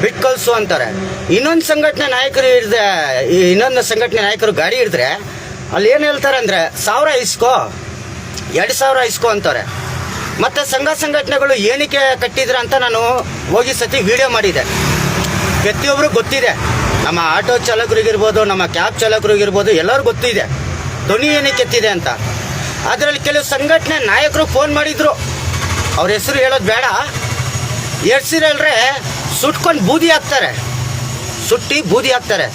ಬಿಟ್ಟು ಕಳಿಸು ಅಂತಾರೆ. ಇನ್ನೊಂದು ಸಂಘಟನೆ ನಾಯಕರು ಗಾಡಿ ಹಿಡಿದ್ರೆ ಅಲ್ಲಿ ಏನು ಹೇಳ್ತಾರೆ ಅಂದರೆ 1000 ಇಸ್ಕೋ 2000 ಇಸ್ಕೋ ಅಂತಾರೆ. ಮತ್ತು ಸಂಘಟನೆಗಳು ಏನಕ್ಕೆ ಕಟ್ಟಿದ್ರ ಅಂತ ನಾನು ಹೋಗಿ ಸತಿ ವಿಡಿಯೋ ಮಾಡಿದೆ. ಪ್ರತಿಯೊಬ್ಬರು ಗೊತ್ತಿದೆ, ನಮ್ಮ ಆಟೋ ಚಾಲಕರಿಗಿರ್ಬೋದು, ನಮ್ಮ ಕ್ಯಾಬ್ ಚಾಲಕರಿಗಿರ್ಬೋದು, ಎಲ್ಲರೂ ಗೊತ್ತಿದೆ ಧ್ವನಿ ಏನಕ್ಕೆ ಎತ್ತಿದೆ ಅಂತ. ಅದರಲ್ಲಿ ಕೆಲವು ಸಂಘಟನೆ ನಾಯಕರು ಫೋನ್ ಮಾಡಿದ್ರು. ಅವ್ರ ಹೆಸರು ಹೇಳೋದು ಬೇಡ. ಎಡ್ಸಿರಲ್ರೆ ಸುಟ್ಕೊಂಡು ಬೂದಿ ಹಾಕ್ತಾರೆ, ಬೂದಿ ಹಾಕ್ತಾರೆ,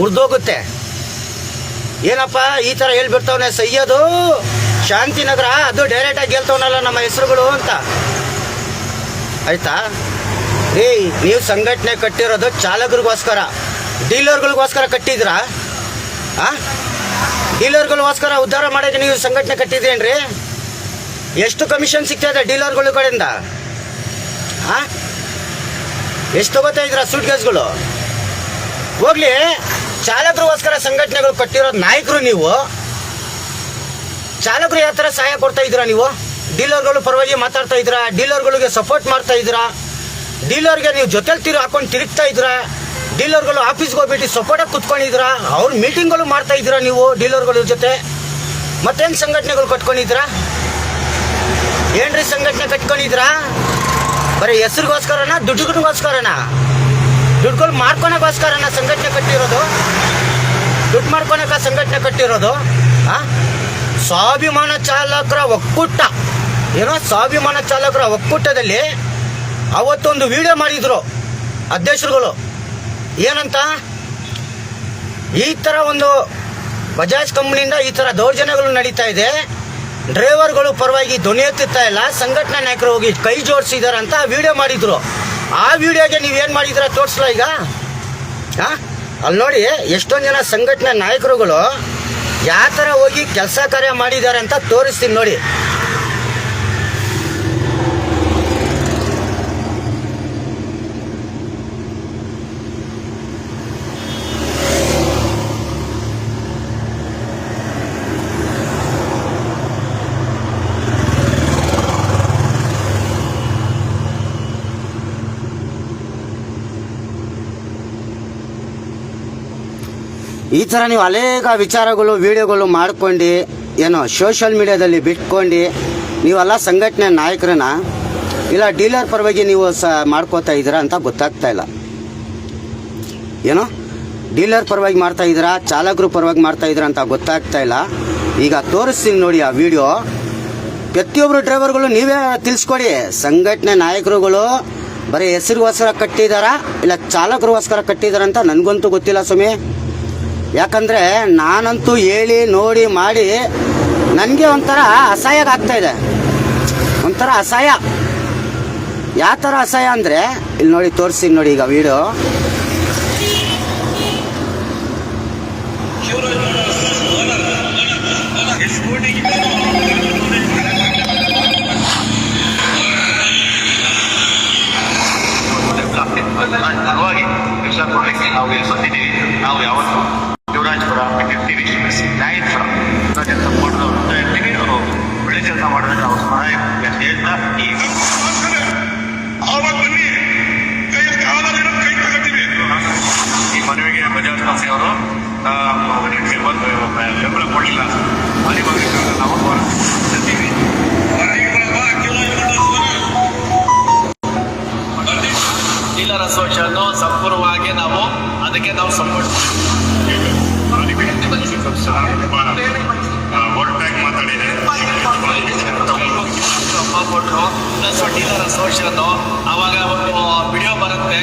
ಉರ್ದೋಗುತ್ತೆ. ಏನಪ್ಪ ಈ ಥರ ಹೇಳ್ಬಿಡ್ತವನೆ ಸೈಯದು ಶಾಂತಿನಗರ, ಅದು ಡೈರೆಕ್ಟಾಗಿ ಹೇಳ್ತವನಲ್ಲ ನಮ್ಮ ಹೆಸರುಗಳು ಅಂತ. ಆಯ್ತಾ ರೀ, ನೀವು ಸಂಘಟನೆ ಕಟ್ಟಿರೋದು ಚಾಲಕರಿಗೋಸ್ಕರ, ಡೀಲರ್ಗಳಿಗೋಸ್ಕರ ಕಟ್ಟಿದ್ರಾ? ಡೀಲರ್ಗಳಿಗೋಸ್ಕರ ಉದ್ಧಾರ ಮಾಡೋಕ್ಕೆ ನೀವು ಸಂಘಟನೆ ಕಟ್ಟಿದ್ರೇನ್ರಿ? ಎಷ್ಟು ಕಮಿಷನ್ ಸಿಗ್ತಾಯಿದೆ ಡೀಲರ್ಗಳ ಕಡೆಯಿಂದ? ಎಷ್ಟು ತಗೋತಾ ಇದ್ರ ಸೂಟ್ ಕೇಸ್ಗಳು? ಹೋಗ್ಲಿ, ಚಾಲಕರಿಗೋಸ್ಕರ ಸಂಘಟನೆಗಳು ಕಟ್ಟಿರೋದು ನಾಯಕರು ನೀವು. ಚಾಲಕರು ಯಾವ ಥರ ಸಹಾಯ ಕೊಡ್ತಾ ಇದ್ದೀರಾ ನೀವು? ಡೀಲರ್ಗಳು ಪರವಾಗಿ ಮಾತಾಡ್ತಾ ಇದ್ದೀರಾ, ಡೀಲರ್ಗಳಿಗೆ ಸಪೋರ್ಟ್ ಮಾಡ್ತಾ ಇದ್ದೀರಾ, ಡೀಲರ್ಗೆ ನೀವು ಜೊತೆಲಿ ಹಾಕೊಂಡು ತಿರುಗ್ತಾ ಇದ್ದೀರಾ, ಡೀಲರ್ಗಳು ಆಫೀಸ್ಗೆ ಹೋಗ್ಬಿಟ್ಟು ಸಪೋರ್ಟಾಗಿ ಕುತ್ಕೊಂಡಿದ್ದೀರಾ, ಅವ್ರ ಮೀಟಿಂಗ್ಗಳು ಮಾಡ್ತಾ ಇದ್ದೀರಾ ನೀವು ಡೀಲರ್ಗಳ ಜೊತೆ. ಮತ್ತೇನು ಸಂಘಟನೆಗಳು ಕಟ್ಕೊಂಡಿದ್ದೀರಾ? ಏನ್ರಿ ಸಂಘಟನೆ ಕಟ್ಕೊಂಡಿದ್ದೀರಾ? ಬರೀ ಹೆಸರಿಗೋಸ್ಕರನ, ದುಡ್ಡುಗಳಿಗೋಸ್ಕರನ? ದುಡ್ಡುಗಳು ಮಾಡ್ಕೊಳಕ್ಕೋಸ್ಕರನ ಸಂಘಟನೆ ಕಟ್ಟಿರೋದು? ದುಡ್ಡು ಮಾಡ್ಕೊಳಕ ಸಂಘಟನೆ ಕಟ್ಟಿರೋದು? ಸ್ವಾಭಿಮಾನ ಚಾಲಕರ ಒಕ್ಕೂಟ, ಸ್ವಾಭಿಮಾನ ಚಾಲಕರ ಒಕ್ಕೂಟದಲ್ಲಿ ಅವತ್ತೊಂದು ವಿಡಿಯೋ ಮಾಡಿದ್ರು ಅಧ್ಯಕ್ಷರುಗಳು. ಏನಂತ, ಈ ಥರ ಒಂದು ಬಜಾಜ್ ಕಂಪ್ನಿಯಿಂದ ಈ ಥರ ದೌರ್ಜನ್ಯಗಳು ನಡೀತಾ ಇದೆ, ಡ್ರೈವರ್ಗಳು ಪರವಾಗಿ ಧ್ವನಿ ಎತ್ತುತ್ತಾ ಇಲ್ಲ, ಸಂಘಟನಾ ನಾಯಕರು ಹೋಗಿ ಕೈ ಜೋಡಿಸಿದ್ದಾರೆ ಅಂತ ವಿಡಿಯೋ ಮಾಡಿದ್ರು. ಆ ವಿಡಿಯೋಗೆ ನೀವೇನು ಮಾಡಿದ್ರ ತೋರಿಸ್ಲಾ ಈಗ? ಅಲ್ಲಿ ನೋಡಿ ಎಷ್ಟೊಂದು ಜನ ಸಂಘಟನಾ ನಾಯಕರುಗಳು ಯಾವ ಥರ ಹೋಗಿ ಕೆಲಸ ಕಾರ್ಯ ಮಾಡಿದ್ದಾರೆ ಅಂತ ತೋರಿಸ್ತೀನಿ ನೋಡಿ. ಈ ಥರ ನೀವು ಅನೇಕ ವಿಚಾರಗಳು ವಿಡಿಯೋಗಳು ಮಾಡ್ಕೊಂಡು ಸೋಷಿಯಲ್ ಮೀಡಿಯಾದಲ್ಲಿ ಬಿಟ್ಕೊಂಡು ನೀವೆಲ್ಲ ಸಂಘಟನೆ ನಾಯಕರನ್ನ ಇಲ್ಲ ಡೀಲರ್ ಪರವಾಗಿ ನೀವು ಮಾಡ್ಕೋತಾ ಇದ್ದೀರಾ ಅಂತ ಗೊತ್ತಾಗ್ತಾ ಇಲ್ಲ. ಡೀಲರ್ ಪರವಾಗಿ ಮಾಡ್ತಾ ಇದ್ದೀರಾ, ಚಾಲಕರು ಪರವಾಗಿ ಮಾಡ್ತಾ ಇದ್ದೀರಾ ಅಂತ ಗೊತ್ತಾಗ್ತಾ ಇಲ್ಲ. ಈಗ ತೋರಿಸ್ತೀನಿ ನೋಡಿ ಆ ವಿಡಿಯೋ. ಪ್ರತಿಯೊಬ್ಬರು ಡ್ರೈವರ್ಗಳು ನೀವೇ ತಿಳಿಸ್ಕೊಡಿ, ಸಂಘಟನೆ ನಾಯಕರುಗಳು ಬರೀ ಹೆಸರಿಗೋಸ್ಕರ ಕಟ್ಟಿದಾರಾ ಇಲ್ಲ ಚಾಲಕರಿಗೋಸ್ಕರ ಕಟ್ಟಿದಾರ ಅಂತ ನನಗಂತೂ ಗೊತ್ತಿಲ್ಲ ಸ್ವಾಮಿ. ಯಾಕಂದರೆ ನಾನಂತೂ ಹೇಳಿ ನೋಡಿ ಮಾಡಿ ನನಗೆ ಒಂಥರ ಅಸಹ್ಯ ಆಗ್ತಾ ಇದೆ, ಒಂಥರ ಅಸಹ್ಯ. ಯಾವ ಥರ ಅಸಹ್ಯ ಅಂದರೆ ಇಲ್ಲಿ ನೋಡಿ ತೋರಿಸ್ತೀನಿ ನೋಡಿ ಈಗ ವಿಡಿಯೋ. ನಾವು ಯಾವತ್ತು ಶಿವರಾಜಪುರ ಇರ್ತೀವಿ, ನ್ಯಾಯಪುರ ಸಪೋರ್ಟ್ ಇರ್ತೀವಿ. ಅವರು ಒಳ್ಳೆ ಕೆಲಸ ಮಾಡಿದ್ರೆ ನಾವು ಸಹಾಯ ಹೇಳ್ತಾ ಈಗ ಈ ಮದುವೆಗೆ ಬಜಾಜ್ ಸಂಸ್ಥೆ ಅವರು ಬೆಂಬಲ ಕೊಡಲಿಲ್ಲ. ನಾವು ಇರ್ತೀವಿ. ಡೀಲರ್ ಅಸೋಸಿಯೇಷನ್ ಸಂಪೂರ್ಣವಾಗಿ ನಾವು ಅದಕ್ಕೆ ನಾವು ಸಪೋರ್ಟ್ ಒಟ್ಟಾಗಿ ಮಾತಾಡಿದೆ. ಕೊಟ್ಟರು ಪ್ಲಸ್ ಡೀಲರ್ ಅಸೋಸಿಯೇಷನ್ ಅವಾಗ ಒಂದು ವಿಡಿಯೋ ಬರುತ್ತೆ.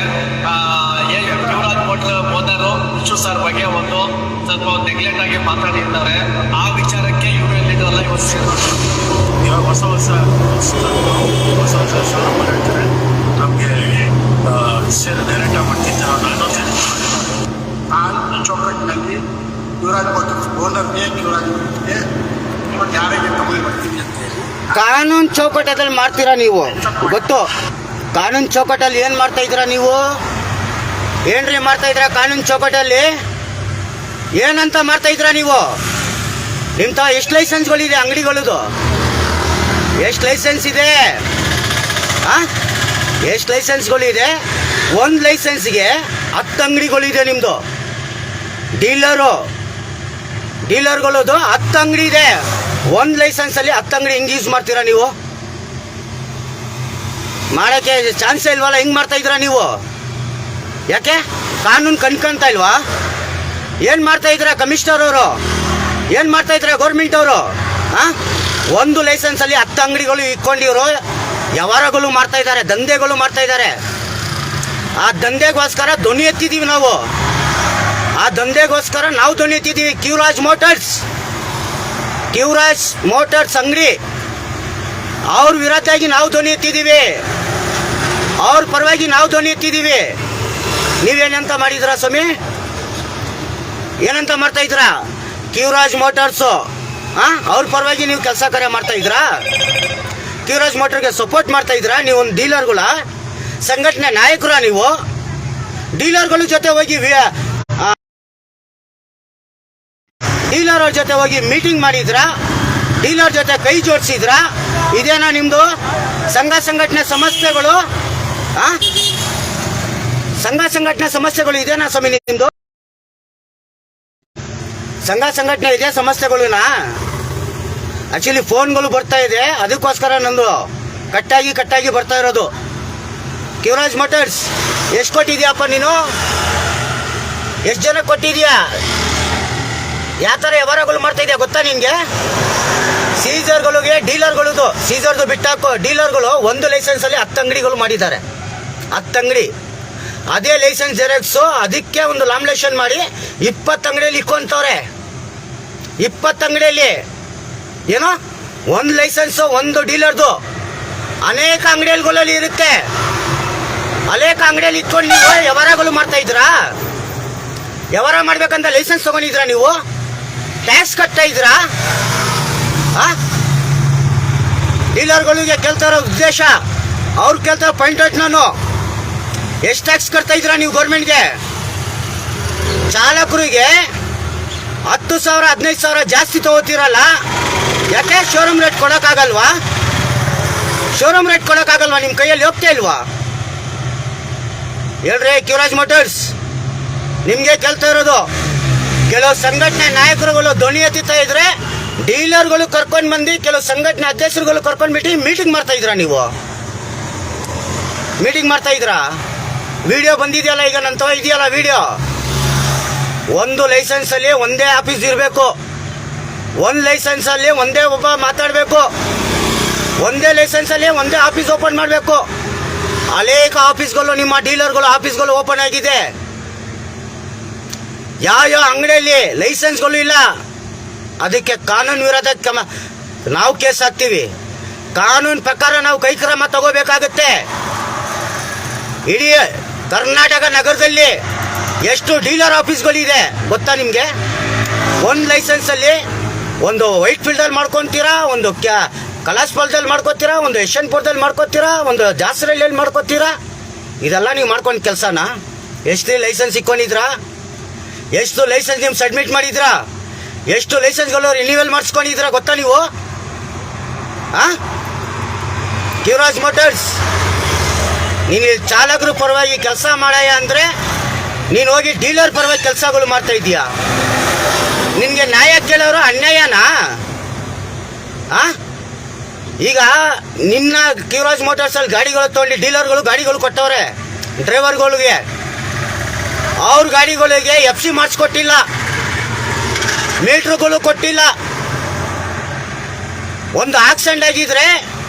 ಶಿವರಾಜ್ ಹೋಟ್ಲ್ ಓನರು ವಿಶ್ವ ಸರ್ ಬಗ್ಗೆ ಒಂದು ಸ್ವಲ್ಪ ನೆಗ್ಲೆಕ್ಟ್ ಆಗಿ ಮಾತಾಡಿರ್ತಾರೆ. ಆ ವಿಚಾರಕ್ಕೆ ಇವರು ಎಲ್ಲಿದ್ರಲ್ಲ ಇವಾಗ ಹೊಸ ಹೇಳ್ತಾರೆ ನಮಗೆ ಡೈರೆಕ್ಟ್ ಮಾಡ್ತಿದ್ದಾರೆ. ಕಾನೂನು ಚೌಕಟ್ಟಿನಲ್ಲಿ ಶಿವರಾಜ್ ಹೋಟೆಲ್ ಓನರ್ಗೆ ಶಿವರಾಜ್ಗೆ ಯಾರಿಗೆ ತಗೊಳ್ಳಿ ಬರ್ತೀವಿ ಅಂತ ಹೇಳಿ ಕಾನೂನು ಚೌಕಟ್ಟದಲ್ಲಿ ಮಾಡ್ತೀರಾ ನೀವು? ಗೊತ್ತು, ಕಾನೂನು ಚೌಕಟ್ಟಲ್ಲಿ ಏನು ಮಾಡ್ತಾ ಇದ್ದೀರಾ ನೀವು? ಏನ್ರಿ ಮಾಡ್ತಾ ಇದ್ದೀರಾ ಕಾನೂನು ಚೌಕಟ್ಟಲ್ಲಿ? ಏನಂತ ಮಾಡ್ತಾ ಇದ್ದೀರಾ ನೀವು? ನಿಮ್ಮ ಎಷ್ಟು ಲೈಸೆನ್ಸ್ಗಳಿದೆ ಅಂಗಡಿಗಳದು? ಎಷ್ಟು ಲೈಸೆನ್ಸ್ ಇದೆ? ಎಷ್ಟು ಲೈಸೆನ್ಸ್ಗಳಿದೆ? ಒಂದು ಲೈಸೆನ್ಸ್ಗೆ 10 ಅಂಗಡಿಗಳಿದೆ ನಿಮ್ಮದು. ಡೀಲರ್ಗಳದು 10 ಅಂಗಡಿ ಇದೆ. ಒಂದು ಲೈಸೆನ್ಸಲ್ಲಿ 10 ಅಂಗಡಿ ಹೆಂಗೆ ಯೂಸ್ ಮಾಡ್ತೀರಾ ನೀವು? ಮಾಡೋಕ್ಕೆ ಚಾನ್ಸೇ ಇಲ್ವಲ್ಲ. ಹೆಂಗೆ ಮಾಡ್ತಾ ಇದ್ದೀರಾ ನೀವು? ಯಾಕೆ ಕಾನೂನು ಕಣ್ಕೊಂತ ಇಲ್ವಾ? ಏನು ಮಾಡ್ತಾ ಇದ್ದೀರಾ ಕಮಿಷನರ್ ಅವರು? ಏನು ಮಾಡ್ತಾ ಇದ್ದೀರಾ ಗೌರ್ಮೆಂಟ್ ಅವರು? ಒಂದು ಲೈಸೆನ್ಸಲ್ಲಿ 10 ಅಂಗಡಿಗಳು ಇಟ್ಕೊಂಡಿರೋ ವ್ಯವಹಾರಗಳು ಮಾಡ್ತಾ ಇದ್ದಾರೆ, ದಂಧೆಗಳು ಮಾಡ್ತಾ ಇದ್ದಾರೆ. ಆ ದಂಧೆಗೋಸ್ಕರ ಧ್ವನಿ ಎತ್ತಿದ್ದೀವಿ ನಾವು. ಆ ದಂಧೆಗೋಸ್ಕರ ನಾವು ಧ್ವನಿ ಎತ್ತಿದ್ದೀವಿ. ಕ್ಯೂರಾಜ್ ಮೋಟರ್ಸ್ ಅಂಗಡಿ ಅವ್ರ ವಿರೋಧವಾಗಿ ನಾವು ಧ್ವನಿ ಎತ್ತಿದ್ದೀವಿ. ಅವ್ರ ಪರವಾಗಿ ನಾವು ಧ್ವನಿ ಎತ್ತಿದ್ದೀವಿ. ನೀವೇನಂತ ಮಾಡಿದ್ರಾ ಸ್ವಾಮಿ? ಏನಂತ ಮಾಡ್ತಾ ಇದ್ರಾ? ಕ್ಯೂರಾಜ್ ಮೋಟರ್ಸು ಅವ್ರ ಪರವಾಗಿ ನೀವು ಕೆಲಸ ಕಾರ್ಯ ಮಾಡ್ತಾ ಇದ್ರಾ? ಕ್ಯೂರಾಜ್ ಮೋಟರ್ಗೆ ಸಪೋರ್ಟ್ ಮಾಡ್ತಾ ಇದ್ರಾ? ನೀವು ಒಂದು ಡೀಲರ್ಗಳ ಸಂಘಟನೆ ನಾಯಕರ ನೀವು? ಡೀಲರ್ಗಳ ಜೊತೆ ಹೋಗಿ ಡೀಲರ್ ಅವ್ರ ಜೊತೆ ಹೋಗಿ ಮೀಟಿಂಗ್ ಮಾಡಿದ್ರಾ? ಡೀಲರ್ ಜೊತೆ ಕೈ ಜೋಡಿಸಿದ್ರಾ? ಇದೇನಾ ನಿಮ್ದು ಸಂಘ ಸಂಘಟನೆ ಸಮಸ್ಯೆಗಳು? ಸಂಘ ಸಂಘಟನೆ ಸಮಸ್ಯೆಗಳು ಇದೇನಾ ಸ್ವಾಮಿ ನಿಮ್ದು? ಸಂಘ ಸಂಘಟನೆ ಇದೆ ಸಮಸ್ಯೆಗಳನ್ನ? ಆಕ್ಚುಲಿ ಫೋನ್ಗಳು ಬರ್ತಾ ಇದೆ, ಅದಕ್ಕೋಸ್ಕರ ನಂದು ಕಟ್ಟಾಗಿ ಬರ್ತಾ ಇರೋದು. ಕ್ಯೂರಾಜ್ ಮೋಟರ್ಸ್ ಎಷ್ಟು ಕೊಟ್ಟಿದ್ಯಾಪ್ಪ ನೀನು? ಎಷ್ಟು ಜನ ಕೊಟ್ಟಿದ್ಯಾ? ಯಾವ ಥರ ವ್ಯವಹಾರಗಳು ಮಾಡ್ತಾ ಇದೆಯಾ ಗೊತ್ತಾ ನಿನ್ಗೆ? ಸೀಸರ್ಗಳಿಗೆ ಡೀಲರ್ಗಳದು ಸೀಸರ್ದು ಬಿಟ್ಟಾಕೋ. ಡೀಲರ್ಗಳು ಒಂದು ಲೈಸೆನ್ಸಲ್ಲಿ 10 ಅಂಗಡಿಗಳು ಮಾಡಿದ್ದಾರೆ. 10 ಅಂಗಡಿ. ಅದೇ ಲೈಸೆನ್ಸ್ ಜೆರಾಕ್ಸು ಅದಕ್ಕೆ ಒಂದು ಲಾಮಿನೇಷನ್ ಮಾಡಿ 20 ಅಂಗಡಿಯಲ್ಲಿ ಇಕ್ಕೊಂತವ್ರೆ. 20 ಅಂಗಡಿಯಲ್ಲಿ ಏನೋ ಒಂದು ಲೈಸೆನ್ಸು ಒಂದು ಡೀಲರ್ದು ಅನೇಕ ಅಂಗಡಿಗಳಲ್ಲಿ ಇರುತ್ತೆ. ಅನೇಕ ಅಂಗಡಿಯಲ್ಲಿ ಇಟ್ಕೊಂಡು ನೀವು ವ್ಯವಹಾರಗಳು ಮಾಡ್ತಾ ಇದ್ದೀರಾ? ವ್ಯವಹಾರ ಮಾಡ್ಬೇಕಂತ ಲೈಸೆನ್ಸ್ ತಗೊಂಡಿದ್ರಾ ನೀವು? ಟ್ಯಾಕ್ಸ್ ಕಟ್ತಾ ಇದ್ದೀರಾ? ಡೀಲರ್ಗಳಿಗೆ ಕೇಳ್ತಾ ಇರೋ ಉದ್ದೇಶ, ಅವ್ರು ಕೇಳ್ತಾರೋ ಪಾಯಿಂಟ್ ಔಟ್ ನಾನು. ಎಷ್ಟು ಟ್ಯಾಕ್ಸ್ ಕಟ್ತಾ ಇದ್ದೀರಾ ನೀವು ಗೌರ್ಮೆಂಟ್ಗೆ? ಚಾಲಕರಿಗೆ 10,000 15,000 ಜಾಸ್ತಿ ತಗೋತೀರಲ್ಲ, ಯಾಕೆ? ಶೋರೂಮ್ ರೇಟ್ ಕೊಡೋಕ್ಕಾಗಲ್ವಾ? ನಿಮ್ಮ ಕೈಯಲ್ಲಿ ಹೋಗ್ತಾ ಇಲ್ವಾ? ಹೇಳ್ರಿ ಕ್ಯೂರಾಜ್ ಮೋಟರ್ಸ್, ನಿಮಗೆ ಕೇಳ್ತಾ ಇರೋದು. ಕೆಲವು ಸಂಘಟನೆ ನಾಯಕರುಗಳು ಧ್ವನಿ ಎತ್ತಿತಾ ಇದ್ರೆ ಡೀಲರ್ಗಳು ಕರ್ಕೊಂಡು ಬಂದು ಕೆಲವು ಸಂಘಟನೆ ಅಧ್ಯಕ್ಷರುಗಳು ಕರ್ಕೊಂಡ್ಬಿಟ್ಟು ಮೀಟಿಂಗ್ ಮಾಡ್ತಾ ಇದ್ರಾ ನೀವು? ಮೀಟಿಂಗ್ ಮಾಡ್ತಾ ಇದ್ರಾ? ವಿಡಿಯೋ ಬಂದಿದೆಯಲ್ಲ ಈಗ ನನ್ನ ತವ ಇದೆಯಲ್ಲ ವಿಡಿಯೋ. ಒಂದು ಲೈಸೆನ್ಸಲ್ಲಿ ಒಂದೇ ಆಫೀಸ್ ಇರಬೇಕು. ಒಂದು ಲೈಸೆನ್ಸಲ್ಲಿ ಒಂದೇ ಒಬ್ಬ ಮಾತಾಡಬೇಕು. ಒಂದೇ ಲೈಸೆನ್ಸಲ್ಲಿ ಒಂದೇ ಆಫೀಸ್ ಓಪನ್ ಮಾಡಬೇಕು. ಅನೇಕ ಆಫೀಸ್ಗಳು ನಿಮ್ಮ ಡೀಲರ್ಗಳು ಆಫೀಸ್ಗಳು ಓಪನ್ ಆಗಿದೆ. ಯಾವ ಅಂಗಡಿಯಲ್ಲಿ ಲೈಸೆನ್ಸ್ಗಳು ಇಲ್ಲ, ಅದಕ್ಕೆ ಕಾನೂನು ವಿರೋಧ ನಾವು ಕೇಸ್ ಹಾಕ್ತೀವಿ. ಕಾನೂನು ಪ್ರಕಾರ ನಾವು ಕೈ ಕ್ರಮ ತಗೋಬೇಕಾಗುತ್ತೆ. ಇಡೀ ಕರ್ನಾಟಕ ನಗರದಲ್ಲಿ ಎಷ್ಟು ಡೀಲರ್ ಆಫೀಸ್ಗಳಿದೆ ಗೊತ್ತಾ ನಿಮಗೆ? ಒಂದು ಲೈಸೆನ್ಸಲ್ಲಿ ಒಂದು ವೈಟ್ ಫೀಲ್ಡಲ್ಲಿ ಮಾಡ್ಕೊತೀರಾ, ಒಂದು ಕಲಾಸ್ಪಾಲದಲ್ಲಿ ಮಾಡ್ಕೋತೀರಾ, ಒಂದು ಯಶವಂತಪುರದಲ್ಲಿ ಮಾಡ್ಕೋತೀರಾ, ಒಂದು ಜಾಸ್ರಳ್ಳಿಯಲ್ಲಿ ಮಾಡ್ಕೋತೀರಾ. ಇದೆಲ್ಲ ನೀವು ಮಾಡ್ಕೊಂಡು ಕೆಲಸನ? ಎಷ್ಟು ಲೈಸೆನ್ಸ್ ಇಕ್ಕೊಂಡಿದ್ರಾ? ಎಷ್ಟು ಲೈಸೆನ್ಸ್ ನೀವು ಸಬ್ಮಿಟ್ ಮಾಡಿದ್ರಾ? ಎಷ್ಟು ಲೈಸೆನ್ಸ್ಗಳು ರಿನ್ಯೂವಲ್ ಮಾಡಿಸ್ಕೊಂಡಿದ್ರಾ ಗೊತ್ತಾ ನೀವು? ಕ್ಯೂರಾಜ್ ಮೋಟರ್ಸ್, ನೀನು ಚಾಲಕರು ಪರವಾಗಿ ಕೆಲಸ ಮಾಡಯ್ಯ ಅಂದರೆ ನೀನು ಹೋಗಿ ಡೀಲರ್ ಪರವಾಗಿ ಕೆಲಸಗಳು ಮಾಡ್ತಾ ಇದೀಯಾ? ನಿನಗೆ ನ್ಯಾಯ ಕೇಳೋರು ಅನ್ಯಾಯನಾ? ಈಗ ನಿನ್ನ ಕ್ಯೂರಾಜ್ ಮೋಟರ್ಸಲ್ಲಿ ಗಾಡಿಗಳು ತೊಗೊಂಡು ಡೀಲರ್ಗಳು ಗಾಡಿಗಳು ಕೊಟ್ಟವ್ರೆ ಡ್ರೈವರ್ಗಳಿಗೆ. ಅವ್ರ ಗಾಡಿಗಳಿಗೆ FC ಮಾಡಿಸ್ಕೊಟ್ಟಿಲ್ಲ, ಮೀಟ್ರುಗಳು ಕೊಟ್ಟಿಲ್ಲ. ಒಂದು ಆಕ್ಸಿಡೆಂಟ್ ಆಗಿದ್ರೆ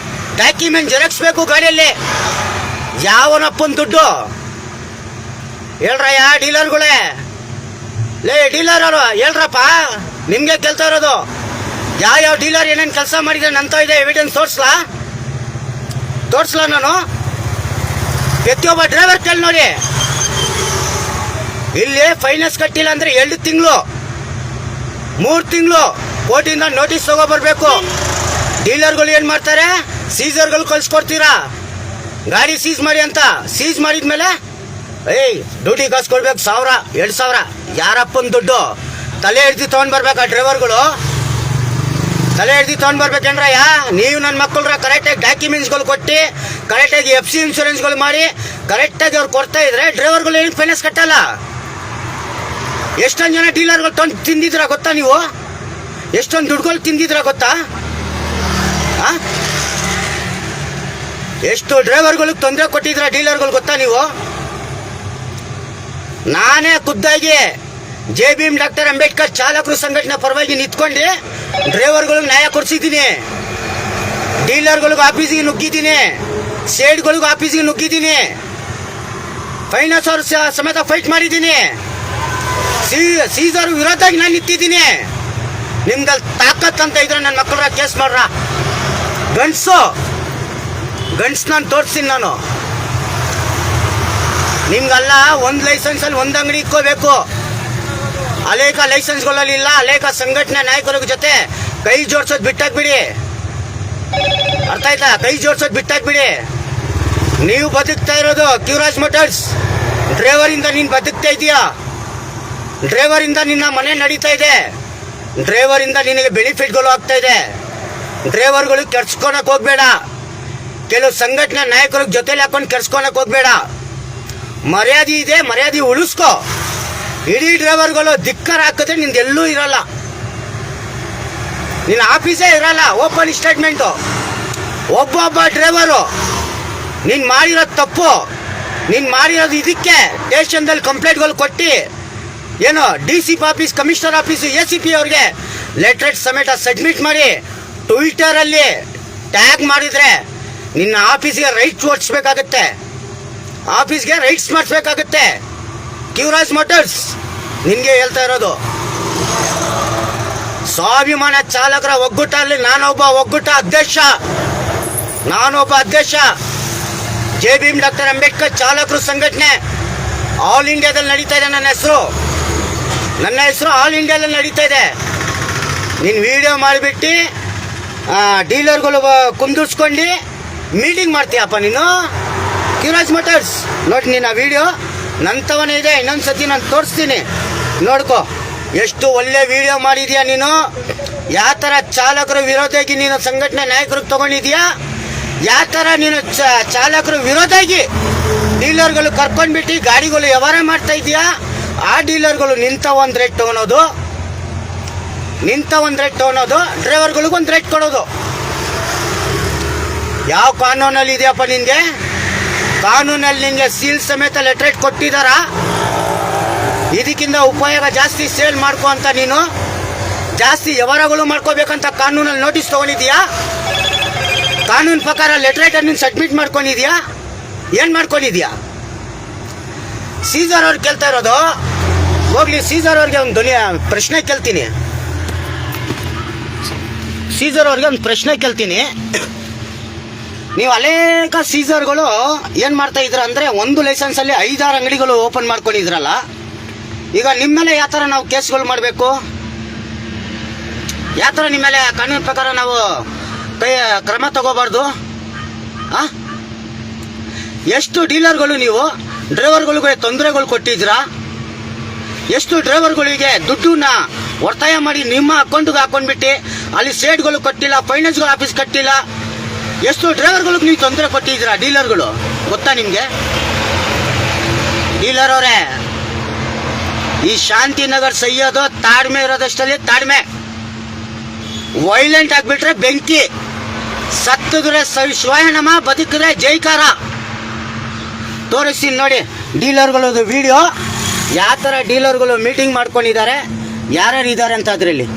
ಡಾಕ್ಯುಮೆಂಟ್ ಜೆರಾಕ್ಸ್ ಬೇಕು ಗಾಡಿಯಲ್ಲಿ. ಯಾವನಪ್ಪನ ದುಡ್ಡು ಹೇಳ್ರಯ್ಯ ಡೀಲರ್ಗಳೇ? ಲೇ ಡೀಲರ್ ಅವರು ಹೇಳ್ರಪ್ಪ, ನಿಮಗೆ ಕೇಳ್ತಾ ಇರೋದು. ಯಾವ ಡೀಲರ್ ಏನೇನು ಕೆಲಸ ಮಾಡಿದ್ರೆ ಅಂತ ಇದೆ ಎವಿಡೆನ್ಸ್ ತೋರಿಸ್ಲಾ ನಾನು? ಪ್ರತಿಯೊಬ್ಬ ಡ್ರೈವರ್ ಕೇಳಿ ನೋಡಿ. ಇಲ್ಲಿ ಫೈನಾನ್ಸ್ ಕಟ್ಟಿಲ್ಲ ಅಂದ್ರೆ 2 ತಿಂಗಳು 3 ತಿಂಗಳು ಕೋರ್ಟಿಂದ ನೋಟಿಸ್ ತಗೋಬರ್ಬೇಕು. ಡೀಲರ್ಗಳು ಏನು ಮಾಡ್ತಾರೆ? ಸೀಸರ್ಗಳು ಕಳ್ಸ್ಕೊಡ್ತೀರಾ ಗಾಡಿ ಸೀಸ್ ಮಾಡಿ ಅಂತ. ಸೀಸ್ ಮಾಡಿದ್ಮೇಲೆ ಡ್ಯೂಟಿ ಕಾಸು ಕೊಡ್ಬೇಕು 1,000 2,000. ಯಾರಪ್ಪನ ದುಡ್ಡು? ತಲೆ ಹಿಡ್ದು ತಗೊಂಡ್ ಬರ್ಬೇಕಾ ಡ್ರೈವರ್ಗಳು? ತಲೆ ಹಿಡ್ದು ತೊಗೊಂಡು ಬರ್ಬೇಕೇನ್ರಯ್ಯ? ನೀವು ನನ್ನ ಮಕ್ಕಳ್ರ ಕರೆಕ್ಟಾಗಿ ಡಾಕ್ಯುಮೆಂಟ್ಸ್ಗಳು ಕೊಟ್ಟು ಕರೆಕ್ಟಾಗಿ FC ಇನ್ಶೂರೆನ್ಸ್ಗಳು ಮಾಡಿ ಕರೆಕ್ಟಾಗಿ ಅವ್ರು ಕೊಡ್ತಾ ಇದ್ರೆ ಡ್ರೈವರ್ಗಳು ಏನು ಫೈನಾನ್ಸ್ ಕಟ್ಟಲ್ಲ. ಎಷ್ಟೊಂದು ಜನ ಡೀಲರ್ಗಳು ತೊಂದು ತಿಂದಿದ್ರ ಗೊತ್ತಾ ನೀವು? ಎಷ್ಟೊಂದು ದುಡ್ಡುಗಳು ತಿಂದಿದ್ರ ಗೊತ್ತಾ? ಎಷ್ಟು ಡ್ರೈವರ್ಗಳಿಗೆ ತೊಂದರೆ ಕೊಟ್ಟಿದ್ರ ಡೀಲರ್ಗಳು ಗೊತ್ತಾ ನೀವು? ನಾನೇ ಖುದ್ದಾಗಿ JBM ಡಾಕ್ಟರ್ ಅಂಬೇಡ್ಕರ್ ಚಾಲಕರು ಸಂಘಟನೆ ಪರವಾಗಿ ನಿಂತ್ಕೊಂಡು ಡ್ರೈವರ್ಗಳಿಗೆ ನ್ಯಾಯ ಕೊಡಿಸಿದ್ದೀನಿ, ಡೀಲರ್ಗಳಿಗೆ ಆಫೀಸಿಗೆ ನುಗ್ಗಿದ್ದೀನಿ, ಸೇಡ್ಗಳಿಗೂ ಆಫೀಸಿಗೆ ನುಗ್ಗಿದ್ದೀನಿ, ಫೈನಾನ್ಸ್ ಅವ್ರ ಸಮೇತ ಫೈಟ್ ಮಾಡಿದ್ದೀನಿ, ಸೀಸರ್ ವಿರೋಧವಾಗಿ ನಾನು ನಿಂತಿದ್ದೀನಿ. ನಿಮ್ದಲ್ಲಿ ತಾಕತ್ ಅಂತ ಇದ್ರೆ ನನ್ನ ಮಕ್ಕಳ ಕೇಸ್ ಮಾಡ್ರ. ಗಂಡ್ಸು ನಾನು ತೋರಿಸ್ತೀನಿ. ನಾನು ನಿಮ್ಗಲ್ಲ, ಒಂದು ಲೈಸೆನ್ಸಲ್ಲಿ ಒಂದು ಅಂಗಡಿ ಇಟ್ಕೋಬೇಕು. ಅನೇಕ ಲೈಸೆನ್ಸ್ಗಳಲ್ಲಿ ಇಲ್ಲ. ಅನೇಕ ಸಂಘಟನೆ ನಾಯಕರ ಜೊತೆ ಕೈ ಜೋಡ್ಸೋದು ಬಿಟ್ಟಾಕ್ಬಿಡಿ. ಅರ್ಥ ಆಯ್ತಾ? ಕೈ ಜೋಡ್ಸೋದು ಬಿಟ್ಟಾಕ್ಬಿಡಿ. ನೀವು ಬದುಕ್ತಾ ಇರೋದು ಕ್ಯೂರಾಜ್ ಮೋಟರ್ಸ್ ಡ್ರೈವರಿಂದ ನೀನು ಬದುಕ್ತಾ ಇದೀಯಾ. ಡ್ರೈವರಿಂದ ನಿನ್ನ ಮನೆ ನಡೀತಾ ಇದೆ. ಡ್ರೈವರಿಂದ ನಿನಗೆ ಬೆನಿಫಿಟ್ಗಳು ಆಗ್ತಾ ಇದೆ. ಡ್ರೈವರ್ಗಳು ಕೆಡ್ಸ್ಕೊಳಕ್ ಹೋಗ್ಬೇಡ. ಕೆಲವು ಸಂಘಟನೆ ನಾಯಕರ ಜೊತೆಲಿ ಹಾಕೊಂಡು ಕೆಡ್ಸ್ಕೊಳಕ್ ಹೋಗ್ಬೇಡ. ಮರ್ಯಾದೆ ಇದೆ, ಮರ್ಯಾದೆ ಉಳಿಸ್ಕೋ. ಇಡೀ ಡ್ರೈವರ್ಗಳು ಧಿಕ್ಕಾರ ಹಾಕಿದ್ರೆ ನಿಂದೆಲ್ಲೂ ಇರಲ್ಲ, ನಿನ್ನ ಆಫೀಸೇ ಇರಲ್ಲ. Open statement. ಒಬ್ಬೊಬ್ಬ ಡ್ರೈವರು ನೀನು ಮಾಡಿರೋದು ತಪ್ಪು, ನೀನು ಮಾಡಿರೋದು ಇದಕ್ಕೆ ಸ್ಟೇಷನ್ದಲ್ಲಿ ಕಂಪ್ಲೇಂಟ್ಗಳು ಕೊಟ್ಟು ಏನು DCP office, commissioner office, ACP ಅವ್ರಿಗೆ ಲೆಟರ್ ಸಮೇತ ಸಬ್ಮಿಟ್ ಮಾಡಿ ಟ್ವಿಟರಲ್ಲಿ ಟ್ಯಾಗ್ ಮಾಡಿದ್ರೆ ನಿನ್ನ ಆಫೀಸ್ಗೆ ರೈಟ್ಸ್ ಓಡಿಸ್ಬೇಕಾಗತ್ತೆ, ಆಫೀಸ್ಗೆ ರೈಟ್ಸ್ ಮಾಡಿಸ್ಬೇಕಾಗತ್ತೆ. ಕ್ಯೂರಾಜ್ ಮೋಟರ್ಸ್ ನಿನಗೆ ಹೇಳ್ತಾ ಇರೋದು. ಸ್ವಾಭಿಮಾನ ಚಾಲಕರ ಒಗ್ಗೂಟಲ್ಲಿ ನಾನೊಬ್ಬ ಅಧ್ಯಕ್ಷ. JBM ಡಾಕ್ಟರ್ ಅಂಬೇಡ್ಕರ್ ಚಾಲಕರು ಸಂಘಟನೆ ಆಲ್ ಇಂಡಿಯಾದಲ್ಲಿ ನಡೀತಾ ಇದೆ. ನನ್ನ ಹೆಸರು ಆಲ್ ಇಂಡಿಯಾದಲ್ಲಿ ನಡೀತಾ ಇದೆ. ನೀನು ವಿಡಿಯೋ ಮಾಡಿಬಿಟ್ಟು ಡೀಲರ್ಗಳು ಕುಂದಿರ್ಸ್ಕೊಂಡು ಮೀಟಿಂಗ್ ಮಾಡ್ತೀಯಪ್ಪ ನೀನು. ಕ್ಯೂರಾಜ್ ಮೋಟರ್ಸ್ ನೋಡಿ, ನೀನು ಆ ವಿಡಿಯೋ ನಂತವನೇ ಇದೆ. ಇನ್ನೊಂದು ಸತಿ ನಾನು ತೋರಿಸ್ತೀನಿ, ನೋಡ್ಕೊ. ಎಷ್ಟು ಒಳ್ಳೆ ವಿಡಿಯೋ ಮಾಡಿದ್ಯಾ ನೀನು. ಯಾವ ಥರ ಚಾಲಕರ ವಿರೋಧಾಗಿ ನೀನು ಸಂಘಟನೆ ನಾಯಕರಿಗೆ ತಗೊಂಡಿದ್ಯಾ, ಯಾವ ಥರ ನೀನು ಚಾಲಕರ ವಿರೋಧಾಗಿ ಡೀಲರ್ಗಳು ಕರ್ಕೊಂಡ್ಬಿಟ್ಟು ಗಾಡಿಗಳು ವ್ಯವಹಾರ ಮಾಡ್ತಾ ಇದೀಯಾ. ಆ ಡೀಲರ್ಗಳು ನಿಂತ ಒಂದು ರೇಟ್ ತೊಗೊಳೋದು, ಡ್ರೈವರ್ಗಳಿಗೂ ಒಂದು ರೇಟ್ ಕೊಡೋದು. ಯಾವ ಕಾನೂನಲ್ಲಿ ಇದೆಯಪ್ಪ ನಿನಗೆ? ಕಾನೂನಲ್ಲಿ ನಿನಗೆ ಸೀಲ್ ಸಮೇತ ಲೆಟ್ರೇಟ್ ಕೊಟ್ಟಿದ್ದಾರ? ಇದಕ್ಕಿಂತ ಉಪಯೋಗ ಜಾಸ್ತಿ ಸೇಲ್ ಮಾಡ್ಕೊ ಅಂತ, ನೀನು ಜಾಸ್ತಿ ವ್ಯವಹಾರಗಳು ಮಾಡ್ಕೋಬೇಕಂತ ಕಾನೂನಲ್ಲಿ ನೋಟಿಸ್ ತೊಗೊಂಡಿದ್ಯಾ? ಕಾನೂನು ಪ್ರಕಾರ ಲೆಟ್ರೇಟ್ ನೀನು ಸಬ್ಮಿಟ್ ಮಾಡ್ಕೊಂಡಿದ್ಯಾ? ಏನು ಮಾಡ್ಕೊಂಡಿದ್ಯಾ? ಸೀಸರ್ ಅವ್ರು ಕೇಳ್ತಾ ಇರೋದು. ಹೋಗ್ಲಿ, ಸೀಸರ್ ಅವ್ರಿಗೆ ಒಂದು ಪ್ರಶ್ನೆ ಕೇಳ್ತೀನಿ. ನೀವು ಅನೇಕ ಸೀಸರ್ಗಳು ಏನು ಮಾಡ್ತಾ ಇದ್ರ ಅಂದರೆ, ಒಂದು ಲೈಸೆನ್ಸಲ್ಲಿ 5-6 ಅಂಗಡಿಗಳು ಓಪನ್ ಮಾಡ್ಕೊಂಡಿದ್ರಲ್ಲ. ಈಗ ನಿಮ್ಮ ಮೇಲೆ ಯಾವ ಥರ ನಾವು ಕೇಸ್ಗಳು ಮಾಡಬೇಕು? ಯಾವ ಥರ ನಿಮ್ಮ ಮೇಲೆ ಕಾನೂನು ಪ್ರಕಾರ ನಾವು ಕ್ರಮ ತಗೋಬಾರ್ದು? ಎಷ್ಟು ಡೀಲರ್ಗಳು ನೀವು ಡ್ರೈವರ್ಗಳಿಗೆ ತೊಂದರೆಗಳು ಕೊಟ್ಟಿದ್ದೀರಾ? ಎಷ್ಟು ಡ್ರೈವರ್ಗಳಿಗೆ ದುಡ್ಡನ್ನ ಒತ್ತಾಯ ಮಾಡಿ ನಿಮ್ಮ ಅಕೌಂಟ್ಗೆ ಹಾಕೊಂಡ್ಬಿಟ್ಟು ಅಲ್ಲಿ ಸೇಡ್ಗಳು ಕೊಟ್ಟಿಲ್ಲ, ಫೈನಾನ್ಸ್ಗಳು ಆಫೀಸ್ ಕಟ್ಟಿಲ್ಲ. ಎಷ್ಟು ಡ್ರೈವರ್ಗಳಿಗೆ ನೀವು ತೊಂದರೆ ಕೊಟ್ಟಿದ್ದೀರಾ ಡೀಲರ್ಗಳು ಗೊತ್ತಾ ನಿಮಗೆ? ಡೀಲರ್ ಅವರೇ, ಈ ಶಾಂತಿನಗರ್ ಸೈಯೋದು ತಾಳ್ಮೆ ಇರೋದಷ್ಟರಲ್ಲಿ ತಾಳ್ಮೆ. ವೈಲೆಂಟ್ ಆಗಿಬಿಟ್ರೆ ಬೆಂಕಿ, ಸತ್ತಿದ್ರೆ ಶಿವಾಯನಮ, ಬದುಕಿದ್ರೆ ಜೈಕಾರ. ತೋರಿಸ್ತೀನಿ ನೋಡಿ ಡೀಲರ್ಗಳದ್ದು ವಿಡಿಯೋ, ಯಾವ ಥರ ಡೀಲರ್ಗಳು ಮೀಟಿಂಗ್ ಮಾಡ್ಕೊಂಡಿದ್ದಾರೆ, ಯಾರ್ಯಾರು ಇದ್ದಾರೆ ಅಂತ ಅದರಲ್ಲಿ.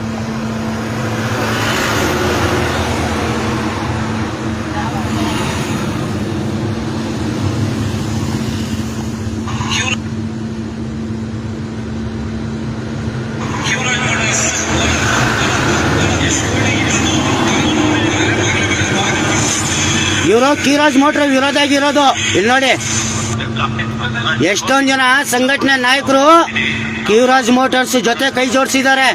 ಇವರು ಕ್ಯೂರಾಜ್ ಮೋಟರ್ ವಿರೋಧ ಆಗಿರೋದು. ಇಲ್ಲಿ ನೋಡಿ, ಎಷ್ಟೊಂದು ಜನ ಸಂಘಟನೆ ನಾಯಕರು ಕ್ಯೂರಾಜ್ ಮೋಟರ್ಸ್ ಜೊತೆ ಕೈ ಜೋಡಿಸಿದ್ದಾರೆ.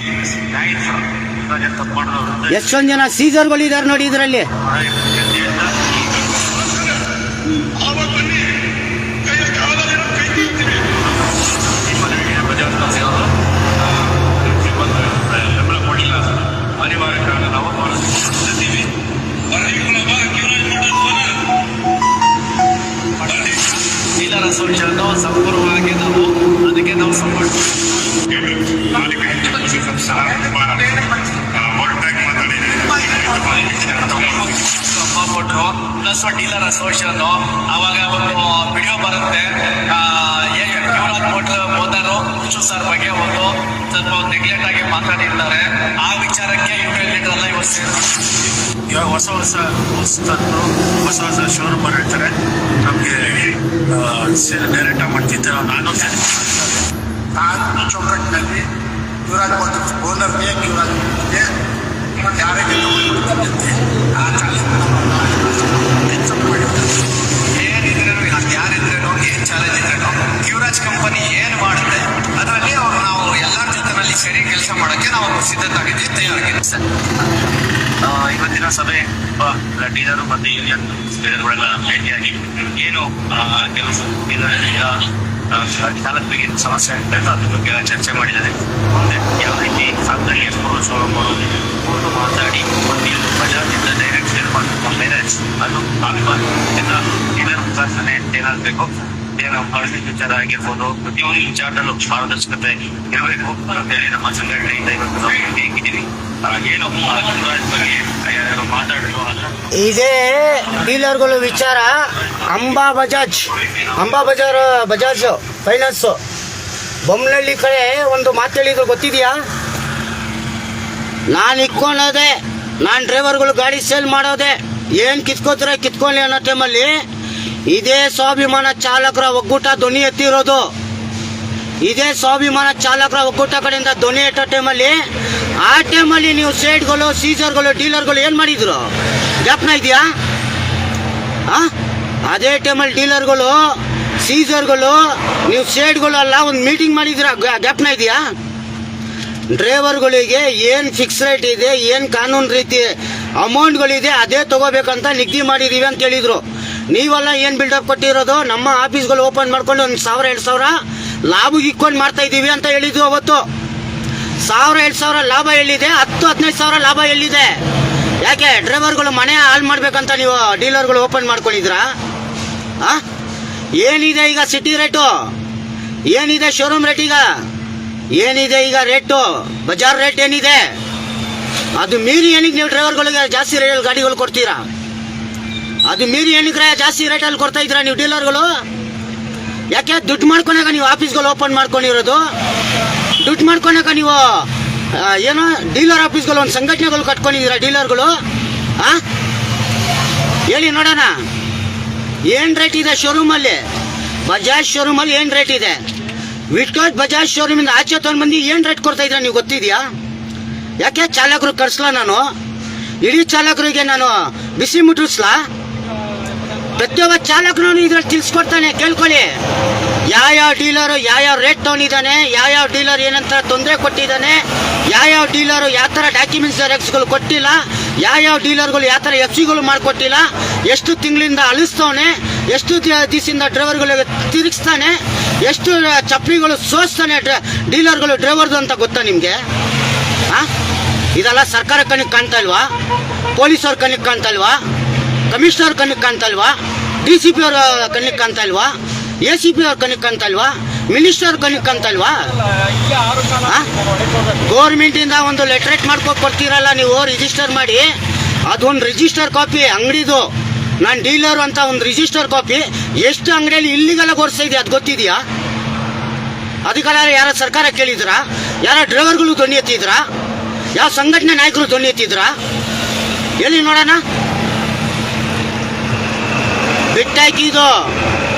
ಎಷ್ಟೊಂದು ಜನ ಸೀಸರ್ಗಳಿದ್ದಾರೆ ನೋಡಿ ಇದರಲ್ಲಿ. ಅನಿವಾರ್ಯ ಕಾರಣ ನಾವು ಅಸೋಸಿಯೇಷನ್ ಸಂಪೂರ್ಣವಾಗಿ ನಾವು ಅದಕ್ಕೆ ನಾವು ಸಪೋರ್ಟ್ ಕೊಟ್ಟರು. ಪ್ಲಸ್ ಡೀಲರ್ ಅಸೋಸಿಯೇಷನ್ ಅವಾಗ ಒಂದು ವಿಡಿಯೋ ಬರುತ್ತೆ, Yuvraj hotel owner Vishnu sir ಬಗ್ಗೆ ಒಂದು ಸ್ವಲ್ಪ ನೆಗ್ಲೆಕ್ಟ್ ಆಗಿ ಮಾತಾಡಿರ್ತಾರೆ. ಆ ವಿಚಾರಕ್ಕೆ ಇವೆಲ್ಲ ಇವತ್ತು ಇವಾಗ ಹೊಸ ಶೋರೂಮ್ ಮಾಡಿರ್ತಾರೆ. ನಮಗೆ ಡೈರೆಕ್ಟ್ ಮಾಡ್ತಿದ್ದೆ ನಾನು ಚೌಕಟ್ಟಿನಲ್ಲಿ ಯುವರಾಜ್ ಹೋಟೆಲ್ ಓನರ್ಗೆ ಯುವರಾಜ್ಗೆ ಯಾರಿಗೆ ಆ ಏನಿದ್ರೇನು ಯಾರಿದ್ರೇನು ಏನ್ ಚಾಲೆಂಜ್ ಇದ್ರೇನು ಯುವರಾಜ್ ಕಂಪನಿ ಏನ್ ಮಾಡುತ್ತೆ ಅದರಲ್ಲಿ ಅವ್ರು ನಾವು ಎಲ್ಲರ ಜೊತೆನಲ್ಲಿ ಸೇರಿ ಕೆಲಸ ಮಾಡೋಕ್ಕೆ ನಾವು ಸಿದ್ಧತಾಗಿದ್ದೀವಿ, ತಯಾರಾಗಿದ್ದೀವಿ ಸರ್. ಇವತ್ತಿನ ಸಭೆ ಡೀಲರು ಮತ್ತು ಯೂನಿಯನ್ ಲೀಡರ್ಗಳೆಲ್ಲ ಭೇಟಿಯಾಗಿ ಏನು ಕೆಲಸ ಚಾಲಕರಿಗೆ ಸಮಸ್ಯೆ ಆಗ್ತಾ ಇದೆ ಅದ್ರ ಬಗ್ಗೆ ಚರ್ಚೆ ಮಾಡಿದ್ದಾರೆ. ಮುಂದೆ ಯಾವ ರೀತಿ ಸಾಧನೆ ಶೋರೂಮ್ ಮಾತಾಡಿ ಒಂದು ಬಜಾಜ್ನಿಂದ ಡೈರೆಕ್ಟ್ ಶೇರ್ ಮಾಡಬೇಕು ಮ್ಯಾರೇಜ್ ಅದು ಆಗಬಾರ್ದು. ಡೀಲರ್ ಮುಖಾಂತರನೇ ಏನಾಗಬೇಕು, ಏನು ಪಾಲಿಸಿ ವಿಚಾರ ಆಗಿರ್ಬೋದು, ಪ್ರತಿಯೊಂದು ವಿಚಾರದಲ್ಲೂ ಪಾರದರ್ಶಕತೆ ಇರಬೇಕು ಅಂತ ಹೇಳಿ ನಮ್ಮ ಸಂಘಟನೆಯಿಂದ ಇವತ್ತು ನಾವು ಹೇಗಿದ್ದೀವಿ. ಏನು ಬಗ್ಗೆ ಮಾತಾಡಲು ಇದೇ ಡೀಲರ್ಗಳು ವಿಚಾರ. ಅಂಬಾ ಬಜಾಜ್ ಫೈನಾನ್ಸು ಬೊಮ್ಮನಹಳ್ಳಿ ಕಡೆ ಒಂದು ಮಾತು ಹೇಳಿದ್ರು ಗೊತ್ತಿದೆಯಾ? ನಾನು ಇಕ್ಕೊಳೋದೆ, ನಾನು ಡ್ರೈವರ್ಗಳು ಗಾಡಿ ಸೇಲ್ ಮಾಡೋದೆ, ಏನು ಕಿತ್ಕೊಳ್ಳಿ ಅನ್ನೋ ಟೈಮಲ್ಲಿ ಇದೇ ಸ್ವಾಭಿಮಾನ ಚಾಲಕರ ಒಕ್ಕೂಟ ಧ್ವನಿ ಎತ್ತಿರೋದು. ಇದೇ ಸ್ವಾಭಿಮಾನ ಚಾಲಕರ ಒಕ್ಕೂಟ ಕಡೆಯಿಂದ ಧ್ವನಿ ಎತ್ತೋ ಟೈಮಲ್ಲಿ ಆ ಟೈಮಲ್ಲಿ ನೀವು ಸೇಡ್ಗಳು, ಸೀಸರ್ಗಳು, ಡೀಲರ್ಗಳು ಏನು ಮಾಡಿದ್ರು ಜ್ಞಾಪನ ಇದೆಯಾ? ಅದೇ ಟೈಮಲ್ಲಿ ಡೀಲರ್ಗಳು, ಸೀಸರ್ಗಳು, ನೀವು ಸೇಡ್ಗಳು ಅಲ್ಲ ಒಂದು ಮೀಟಿಂಗ್ ಮಾಡಿದ್ರ ಜ್ಞಾಪನ ಇದೆಯಾ? ಡ್ರೈವರ್ಗಳಿಗೆ ಏನು ಫಿಕ್ಸ್ ರೇಟ್ ಇದೆ, ಏನು ಕಾನೂನು ರೀತಿ ಅಮೌಂಟ್ಗಳಿದೆ ಅದೇ ತಗೋಬೇಕಂತ ನಿಗದಿ ಮಾಡಿದೀವಿ ಅಂತ ಹೇಳಿದ್ರು. ನೀವೆಲ್ಲ ಏನು ಬಿಲ್ಡಪ್ ಕೊಟ್ಟಿರೋದು, ನಮ್ಮ ಆಫೀಸ್ಗಳು ಓಪನ್ ಮಾಡ್ಕೊಂಡು 1,000-2,000 ಲಾಭಕ್ಕೆ ಇಕ್ಕೊಂಡು ಮಾಡ್ತಾ ಇದ್ದೀವಿ ಅಂತ ಹೇಳಿದ್ವು ಅವತ್ತು. 1,000-2,000 ಲಾಭ ಎಲ್ಲಿದೆ? 10-15,000 ಲಾಭ ಎಲ್ಲಿದೆ? ಯಾಕೆ ಡ್ರೈವರ್ಗಳು ಮನೆ ಹಾಳು ಮಾಡ್ಬೇಕಂತ ನೀವು ಡೀಲರ್ಗಳು ಓಪನ್ ಮಾಡ್ಕೊಂಡಿದ್ರಾ? ಏನಿದೆ ಈಗ ಸಿಟಿ ರೇಟು? ಏನಿದೆ ಶೋರೂಮ್ ರೇಟ್? ಏನಿದೆ ಈಗ ರೇಟು? ಬಜಾರ್ ರೇಟ್ ಏನಿದೆ? ಅದು ಮೀರಿ ಏನಕ್ಕೆ ನೀವು ಡ್ರೈವರ್ಗಳಿಗೆ ಜಾಸ್ತಿ ರೇಟ್ ಗಾಡಿಗಳು ಕೊಡ್ತೀರಾ? ಅದು ಮೀರಿ ಏನಕ್ಕೆ ಜಾಸ್ತಿ ರೇಟಲ್ಲಿ ಕೊಡ್ತಾ ಇದ್ದೀರಾ ನೀವು ಡೀಲರ್ಗಳು? ಯಾಕೆ ದುಡ್ಡು ಮಾಡ್ಕೊಳಕ ನೀವು ಆಫೀಸ್ಗಳು ಓಪನ್ ಮಾಡ್ಕೊಂಡಿರೋದು? ದುಡ್ಡು ಮಾಡ್ಕೊಳಕ ನೀವು ಏನೋ ಡೀಲರ್ ಆಫೀಸ್ಗಳು ಒಂದು ಸಂಘಟನೆಗಳು ಕಟ್ಕೊಂಡಿದ್ದೀರಾ ಡೀಲರ್ಗಳು? ಹೇಳಿ ನೋಡೋಣ, ಏನು ರೇಟ್ ಇದೆ ಶೋರೂಮಲ್ಲಿ? ಬಜಾಜ್ ಶೋರೂಮಲ್ಲಿ ಏನು ರೇಟ್ ಇದೆ? ವಿಟ್ಕೋಸ್ ಬಜಾಜ್ ಶೋರೂಮಿಂದ ಆಚೆ ತೊಗೊಂಡು ಬಂದು ಏನು ರೇಟ್ ಕೊಡ್ತಾ ಇದ್ದೀರಾ ನೀವು ಗೊತ್ತಿದೆಯಾ? ಯಾಕೆ ಚಾಲಕರು ಕರ್ಸ್ಲಾ? ನಾನು ಇಡೀ ಚಾಲಕರಿಗೆ ನಾನು ಬಿಸಿ ಮುಟ್ಟಿಸ್ಲಾ? ಪ್ರತಿಯೊಬ್ಬ ಚಾಲಕನು ಇದ್ರಲ್ಲಿ ತಿಳಿಸ್ಕೊಡ್ತಾನೆ, ಕೇಳ್ಕೊಳ್ಳಿ. ಯಾವ ಡೀಲರು ಯಾವ ರೇಟ್ ತಗೊಂಡಿದ್ದಾನೆ, ಯಾವ ಡೀಲರ್ ಏನಂತ ತೊಂದರೆ ಕೊಟ್ಟಿದ್ದಾನೆ, ಯಾವ ಡೀಲರು ಯಾವ ಥರ ಡಾಕ್ಯುಮೆಂಟ್ಸ್ ಜೆರಾಕ್ಸ್ಗಳು ಕೊಟ್ಟಿಲ್ಲ, ಯಾವ ಡೀಲರ್ಗಳು ಯಾವ ಥರ ಎಫ್ಸಿಗಳು ಮಾಡಿಕೊಟ್ಟಿಲ್ಲ, ಎಷ್ಟು ತಿಂಗಳಿಂದ ಅಳಿಸ್ತವನೆ, ಎಷ್ಟು ದಿವಸದಿಂದ ಡ್ರೈವರ್ಗಳಿಗೆ ತಿರುಗಿಸ್ತಾನೆ, ಎಷ್ಟು ಚಪ್ಪಲಿಗಳು ಸೋಸ್ತಾನೆ ಡೀಲರ್ಗಳು ಡ್ರೈವರ್ದು ಅಂತ ಗೊತ್ತಾ ನಿಮಗೆ? ಇದೆಲ್ಲ ಸರ್ಕಾರ ಕಣ್ಣಿಗೆ ಕಾಣ್ತಾ ಇಲ್ವಾ? ಪೊಲೀಸವ್ರ ಕಣ್ಣಿಗೆ ಕಾಣ್ತಾ ಇಲ್ವಾ? ಕಮಿಷನರ್ ಕಣ್ಣಿಗೆ ಕಾಣ್ತಾ ಇಲ್ವಾ? DCP ಅವ್ರ ಕಣ್ಣಿಗೆ ಕಾಣ್ತಾ ಇಲ್ವಾ? ACP ಅವ್ರ ಕಣ್ಣಿಗೆ ಕಾಣ್ತಾ ಇಲ್ವಾ? ಮಿನಿಸ್ಟರ್ ಕಣ್ಣಿಗೆ ಕಾಣ್ತಾ ಇಲ್ವಾ? ಗೌರ್ಮೆಂಟಿಂದ ಒಂದು ಲೆಟ್ರೇಟ್ ಮಾಡ್ಕೊಂಡು ಕೊಡ್ತೀರಲ್ಲ ನೀವು, ರಿಜಿಸ್ಟರ್ ಮಾಡಿ, ಅದೊಂದು ರಿಜಿಸ್ಟರ್ ಕಾಪಿ ಅಂಗಡಿದು, ನಾನು ಡೀಲರು ಅಂತ ಒಂದು ರಿಜಿಸ್ಟರ್ ಕಾಪಿ ಎಷ್ಟು ಅಂಗಡಿಯಲ್ಲಿ ಇಲ್ಲಿಗೆಲ್ಲ ಓಡಿಸ್ತಾ ಇದೆಯಾ ಅದು ಗೊತ್ತಿದೆಯಾ? ಅದಕ್ಕೆಲ್ಲ ಯಾರ ಸರ್ಕಾರ ಕೇಳಿದ್ರಾ? ಯಾರ ಡ್ರೈವರ್ಗಳು ಧ್ವನಿ ಎತ್ತಿದ್ರಾ? ಯಾವ ಸಂಘಟನೆ ನಾಯಕರು ಧ್ವನಿ ಎತ್ತಿದ್ರಾ? ಎಲ್ಲಿ ನೋಡೋಣ? ಬಿಟ್ಟಾಕಿ ಇದು.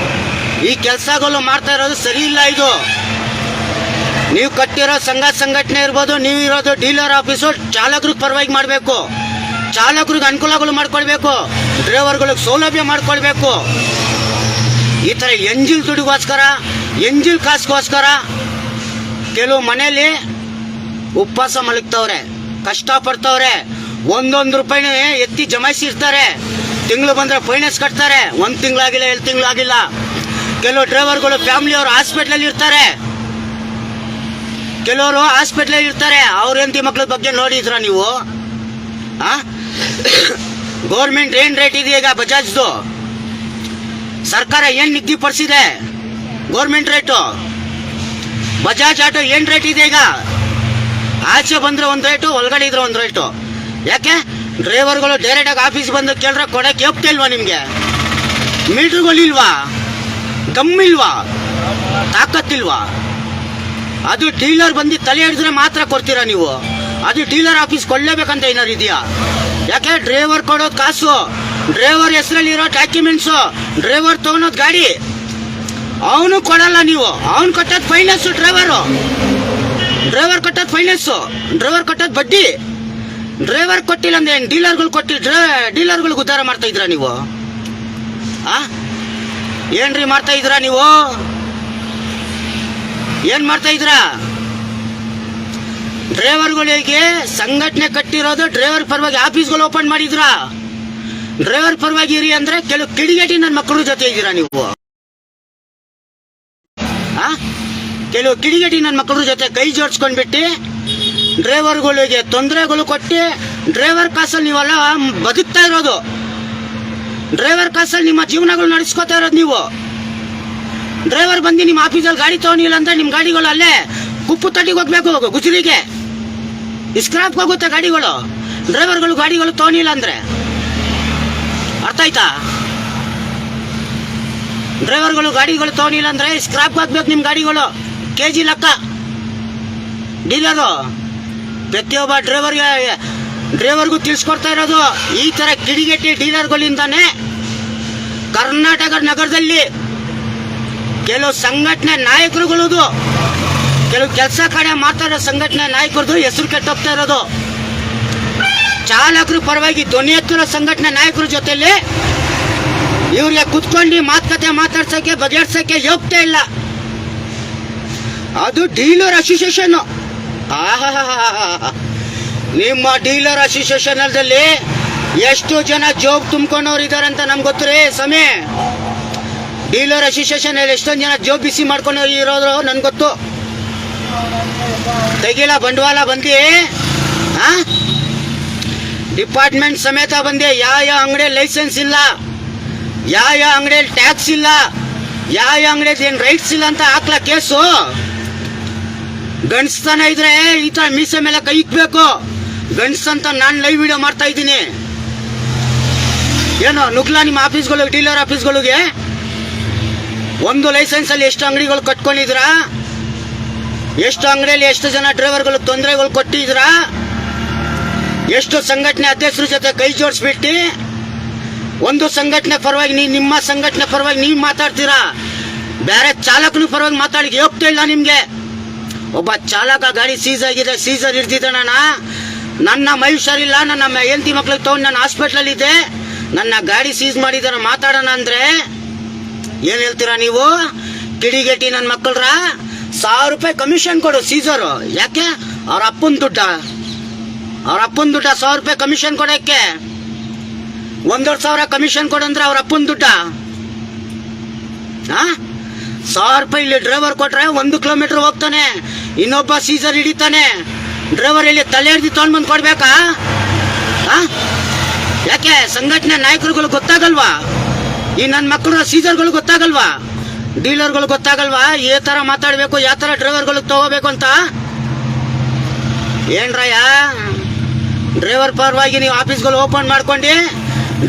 ಈ ಕೆಲಸಗಳು ಮಾಡ್ತಾ ಇರೋದು ಸರಿ ಇಲ್ಲ. ಇದು ನೀವು ಕಟ್ಟಿರೋ ಸಂಘಟನೆ ಇರ್ಬೋದು, ನೀವು ಇರೋದು ಡೀಲರ್ ಆಫೀಸು, ಚಾಲಕರಿಗೆ ಪರವಾಗಿ ಮಾಡಬೇಕು, ಚಾಲಕರಿಗೆ ಅನುಕೂಲಗಳು ಮಾಡ್ಕೊಳ್ಬೇಕು, ಡ್ರೈವರ್ಗಳಿಗೆ ಸೌಲಭ್ಯ ಮಾಡ್ಕೊಳ್ಬೇಕು. ಈ ಥರ ಎಂಜಿಲ್ ದುಡ್ಡಿಗೋಸ್ಕರ, ಎಂಜಿಲ್ ಕಾಸಿಗೋಸ್ಕರ ಕೆಲವು ಮನೆಯಲ್ಲಿ ಉಪವಾಸ ಮಲಗ್ತವ್ರೆ, ಕಷ್ಟಪಡ್ತವ್ರೆ, ಒಂದೊಂದು ರೂಪಾಯಿನ ಎತ್ತಿ ಜಮಾಯಿಸಿರ್ತಾರೆ. ತಿಂಗಳು ಬಂದರೆ ಫೈನಾನ್ಸ್ ಕಟ್ತಾರೆ, 1 ತಿಂಗಳಾಗಿಲ್ಲ, 2 ತಿಂಗಳಾಗಿಲ್ಲ. ಕೆಲವು ಡ್ರೈವರ್ಗಳು ಫ್ಯಾಮಿಲಿಯವರು ಹಾಸ್ಪಿಟ್ಲಲ್ಲಿ ಇರ್ತಾರೆ, ಕೆಲವರು ಹಾಸ್ಪಿಟ್ಲಲ್ಲಿ ಇರ್ತಾರೆ. ಅವ್ರ ಹೆಂಡತಿ ಮಕ್ಳ ಬಗ್ಗೆ ನೋಡಿದ್ರ ನೀವು? ಗೌರ್ಮೆಂಟ್ ಏನು ರೇಟ್ ಇದೆ ಈಗ ಬಜಾಜ್ದು? ಸರ್ಕಾರ ಏನು ನಿಗದಿಪಡಿಸಿದೆ? Government rate. ಬಜಾಜ್ ಆಟೋ ಏನು ರೇಟ್ ಇದೆ ಈಗ? ಆಚೆ ಬಂದರೆ ಒಂದು ರೇಟು, ಒಳಗಡೆ ಇದ್ರೆ ಒಂದು ರೇಟು. ಯಾಕೆ? ಡ್ರೈವರ್ಗಳು ಡೈರೆಕ್ಟಾಗಿ ಆಫೀಸ್ ಬಂದು ಕೇಳಿದ್ರೆ ಕೊಡೋಕ್ಕೆ ಹೋಗ್ತಾ ಇಲ್ವಾ ನಿಮಗೆ? ಮೀಟ್ರುಗಳಿಲ್ವಾ? ದಮ್ಮಿಲ್ವಾ? ತಾಕತ್ತಿಲ್ವಾ? ಅದು ಡೀಲರ್ ಬಂದು ತಲೆ ಹಿಡಿದ್ರೆ ಮಾತ್ರ ಕೊಡ್ತೀರಾ ನೀವು? ಅದು ಡೀಲರ್ ಆಫೀಸ್ ಕೊಡಲೇಬೇಕಂತ ಏನಾರು ಇದೆಯಾ? ಯಾಕೆ? ಡ್ರೈವರ್ ಕೊಡೋದು ಕಾಸು, ಡ್ರೈವರ್ ಹೆಸರಲ್ಲಿರೋ ಡಾಕ್ಯುಮೆಂಟ್ಸು, ಡ್ರೈವರ್ ತೊಗೊಳೋದು ಗಾಡಿ, ಅವನು ಕೊಡಲ್ಲ ನೀವು. ಅವನು ಕಟ್ಟೋದು ಫೈನಾನ್ಸು, ಡ್ರೈವರ್ ಕಟ್ಟೋದು ಫೈನಾನ್ಸು, ಡ್ರೈವರ್ ಕಟ್ಟೋದು ಬಡ್ಡಿ. ಡ್ರೈವರ್ ಕೊಟ್ಟಿಲ್ಲ ಅಂದ್ರೆ ಏನು ಡೀಲರ್ಗಳು ಕೊಟ್ಟು ಡೀಲರ್ಗಳಿಗೆ ಉದ್ಧಾರ ಮಾಡ್ತಾ ಇದ್ದೀರಾ ನೀವು? ಏನ್ರಿ ಮಾಡ್ತಾ ಇದ್ದೀರಾ ನೀವು? ಏನು ಮಾಡ್ತಾ ಇದ್ದೀರಾ? ಡ್ರೈವರ್ಗಳಿಗೆ ಸಂಘಟನೆ ಕಟ್ಟಿರೋದು ಡ್ರೈವರ್ ಪರವಾಗಿ ಆಫೀಸ್ಗಳು ಓಪನ್ ಮಾಡಿದ್ರಾ? ಡ್ರೈವರ್ ಪರವಾಗಿ ಇರಿ ಅಂದ್ರೆ ಕೆಲವು ಕಿಡಿಗೇಟಿ ನನ್ನ ಮಕ್ಕಳ ಜೊತೆ ಇದ್ದೀರಾ ನೀವು? ಕೆಲವು ಕಿಡಿಗೇಟಿ ನನ್ನ ಮಕ್ಕಳ ಜೊತೆ ಕೈ ಜೋಡಿಸ್ಕೊಂಡ್ಬಿಟ್ಟು ಡ್ರೈವರ್ಗಳಿಗೆ ತೊಂದರೆಗಳು ಕೊಟ್ಟು ಡ್ರೈವರ್ ಕಾಸಲ್ಲಿ ನೀವೆಲ್ಲ ಬದುಕ್ತಾ ಇರೋದು. ಡ್ರೈವರ್ ಕಾಸಲ್ಲಿ ನಿಮ್ಮ ಜೀವನಗಳು ನಡೆಸ್ಕೊತಾ ಇರೋದು ನೀವು. ಡ್ರೈವರ್ ಬಂದು ನಿಮ್ಮ ಆಫೀಸಲ್ಲಿ ಗಾಡಿ ತಗೊಂಡಿಲ್ಲ ಅಂದ್ರೆ ನಿಮ್ಮ ಗಾಡಿಗಳು ಅಲ್ಲೇ ಕುಪ್ಪು ತಟ್ಟಿಗೆ ಹೋಗ್ಬೇಕು, ಗುಜರಿಗೆ ಸ್ಕ್ರಾಪ್ ಹೋಗುತ್ತೆ ಗಾಡಿಗಳು. ಡ್ರೈವರ್ಗಳು ಗಾಡಿಗಳು ತಗೊಂಡಿಲ್ಲ ಅಂದ್ರೆ ಅರ್ಥ ಆಯ್ತಾ? ಡ್ರೈವರ್ಗಳು ಗಾಡಿಗಳು ತಗೊಂಡಿಲ್ಲ ಅಂದ್ರೆ ಸ್ಕ್ರಾಪ್ ಹಾಕ್ಬೇಕು ನಿಮ್ಮ ಗಾಡಿಗಳು, KG ಲೆಕ್ಕ. ಡೀಲರು ಪ್ರತಿಯೊಬ್ಬ ಡ್ರೈವರ್ಗೂ ತಿಳಿಸ್ಕೊಡ್ತಾ ಇರೋದು ಈ ತರ ಕಿಡಿಗೇಟಿ ಡೀಲರ್ಗಳಿಂದಾನೆ ಕರ್ನಾಟಕ ನಗರದಲ್ಲಿ ಕೆಲವು ಸಂಘಟನೆ ನಾಯಕರುಗಳದು, ಕೆಲವು ಕೆಲಸ ಕಡೆ ಮಾತಾಡೋ ಸಂಘಟನೆ ನಾಯಕರದು ಹೆಸರು ಕೆಟ್ಟೋಗ್ತಾ ಇರೋದು. ಚಾಲಕರು ಪರವಾಗಿ ಧ್ವನಿ ಎತ್ತಿರೋ ಸಂಘಟನೆ ನಾಯಕರ ಜೊತೆಲಿ ಇವ್ರಿಗೆ ಕುತ್ಕೊಂಡು ಮಾತುಕತೆ ಮಾತಾಡ್ಸಕ್ಕೆ ಬಗೆಹರ್ಸಕ್ಕೆ ಹೋಗ್ತಾ ಇಲ್ಲ. ಅದು ಡೀಲರ್ ಅಸೋಸಿಯೇಷನ್. ನಿಮ್ಮ ಡೀಲರ್ ಅಸೋಸಿಯೇಷನ್ ಅಲ್ಲಿ ಎಷ್ಟು ಜನ ಜಾಬ್ ತುಂಬ್ಕೊಂಡವ್ರು ಇದಾರೆ ಅಂತ ನಮ್ಗೆ ಗೊತ್ತುರಿ ಸಮಯ. ಡೀಲರ್ ಅಸೋಸಿಯೇಷನ್ ಅಲ್ಲಿ ಎಷ್ಟೊಂದು ಜನ ಜಾಬ್ ಬಿಸಿ ಮಾಡ್ಕೊಂಡು ಇರೋದು ನನ್ಗೆ ಗೊತ್ತು. ತೆಗಿಲ ಬಂಡವಾಳ ಬಂದು ಡಿಪಾರ್ಟ್ಮೆಂಟ್ ಸಮೇತ ಬಂದೆ. ಯಾವ ಅಂಗಡಿಯಲ್ಲಿ ಲೈಸೆನ್ಸ್ ಇಲ್ಲ, ಯಾವ ಅಂಗಡಿಯಲ್ಲಿ ಟ್ಯಾಕ್ಸ್ ಇಲ್ಲ, ಯಾವ ಅಂಗಡಿಯಲ್ಲಿ ಏನು ರೈಟ್ಸ್ ಇಲ್ಲ ಅಂತ ಹಾಕ್ಲಾ ಕೇಸು. ಗಂಡಸ್ತಾನ ಇದ್ರೆ ಈ ತರ ಮೀಸೆ ಮೇಲೆ ಕೈ ಇಕ್ಬೇಕು. ಗಂಡಸ್ತಂತ ನಾನು ಲೈವ್ ವಿಡಿಯೋ ಮಾಡ್ತಾ ಇದ್ದೀನಿ. ಏನೋ ನುಗ್ಲಾ ನಿಮ್ಮ ಆಫೀಸ್ಗಳು, ಡೀಲರ್ ಆಫೀಸ್ಗಳಿಗೆ? ಒಂದು ಲೈಸೆನ್ಸ್ ಅಲ್ಲಿ ಎಷ್ಟು ಅಂಗಡಿಗಳು ಕಟ್ಕೊಂಡಿದ್ರಾ? ಎಷ್ಟು ಅಂಗಡಿಯಲ್ಲಿ ಎಷ್ಟು ಜನ ಡ್ರೈವರ್ಗಳು ತೊಂದರೆಗಳು ಕೊಟ್ಟಿದ್ರಾ? ಎಷ್ಟು ಸಂಘಟನೆ ಅಧ್ಯಕ್ಷರ ಜೊತೆ ಕೈ ಜೋಡಿಸ್ಬಿಟ್ಟು ಒಂದು ಸಂಘಟನೆ ಪರವಾಗಿ ನಿಮ್ಮ ಸಂಘಟನೆ ಪರವಾಗಿ ನೀವು ಮಾತಾಡ್ತೀರಾ, ಬೇರೆ ಚಾಲಕನ ಪರವಾಗಿ ಮಾತಾಡಿಗೆ ಹೋಗ್ತಾ ಇಲ್ಲ ನಿಮ್ಗೆ. ಒಬ್ಬ ಚಾಲಕ ಗಾಡಿ ಸೀಸ್ ಆಗಿದೆ, ಸೀಸರ್ ಹಿಡ್ದಿದ್ದಾನ, ನನ್ನ ಮೈ ಹುಷಾರಿಲ್ಲ, ನನ್ನ ಹೆಂಡತಿ ಮಕ್ಳಿಗೆ ತಗೊಂಡು ನಾನು ಹಾಸ್ಪಿಟ್ಲಲ್ಲಿ ಇದ್ದೆ, ನನ್ನ ಗಾಡಿ ಸೀಸ್ ಮಾಡಿದಾರ ಮಾತಾಡೋಣ ಅಂದ್ರೆ ಏನ್ ಹೇಳ್ತೀರಾ ನೀವು? ಕಿಡಿಗೇಟಿ ನನ್ನ ಮಕ್ಕಳ್ರ 1000 ರೂಪಾಯಿ ಕಮಿಷನ್ ಕೊಡು ಸೀಸರು. ಯಾಕೆ? ಅವ್ರ ಅಪ್ಪನ ದುಡ್ಡ 1000 ರೂಪಾಯಿ ಕಮಿಷನ್ ಕೊಡಕ್ಕೆ. 1,500 ಕಮಿಷನ್ ಕೊಡಂದ್ರೆ ಅವ್ರ ಅಪ್ಪನ ದುಡ್ಡ. 1000 ರೂಪಾಯಿ ಇಲ್ಲಿ ಡ್ರೈವರ್ ಕೊಟ್ರೆ 1 ಕಿಲೋಮೀಟರ್ ಹೋಗ್ತಾನೆ, ಇನ್ನೊಬ್ಬ ಸೀಸರ್ ಹಿಡಿತಾನೆ. ಡ್ರೈವರ್ ಇಲ್ಲಿ ತಲೆ ಹಿಡ್ದು ತಗೊಂಡ್ ಬಂದು ಕೊಡ್ಬೇಕಾ? ಯಾಕೆ? ಸಂಘಟನೆ ನಾಯಕರುಗಳು ಗೊತ್ತಾಗಲ್ವಾ? ಈ ನನ್ನ ಮಕ್ಕಳು ಸೀಸರ್ಗಳು ಗೊತ್ತಾಗಲ್ವಾ? ಡೀಲರ್ಗಳು ಗೊತ್ತಾಗಲ್ವಾ? ಈ ತರ ಮಾತಾಡ್ಬೇಕು, ಯಾವ ತರ ಡ್ರೈವರ್ಗಳು ತಗೋಬೇಕು ಅಂತ? ಏನ್ರಯ್ಯ, ಡ್ರೈವರ್ ಪರವಾಗಿ ನೀವು ಆಫೀಸ್ಗಳು ಓಪನ್ ಮಾಡ್ಕೊಂಡು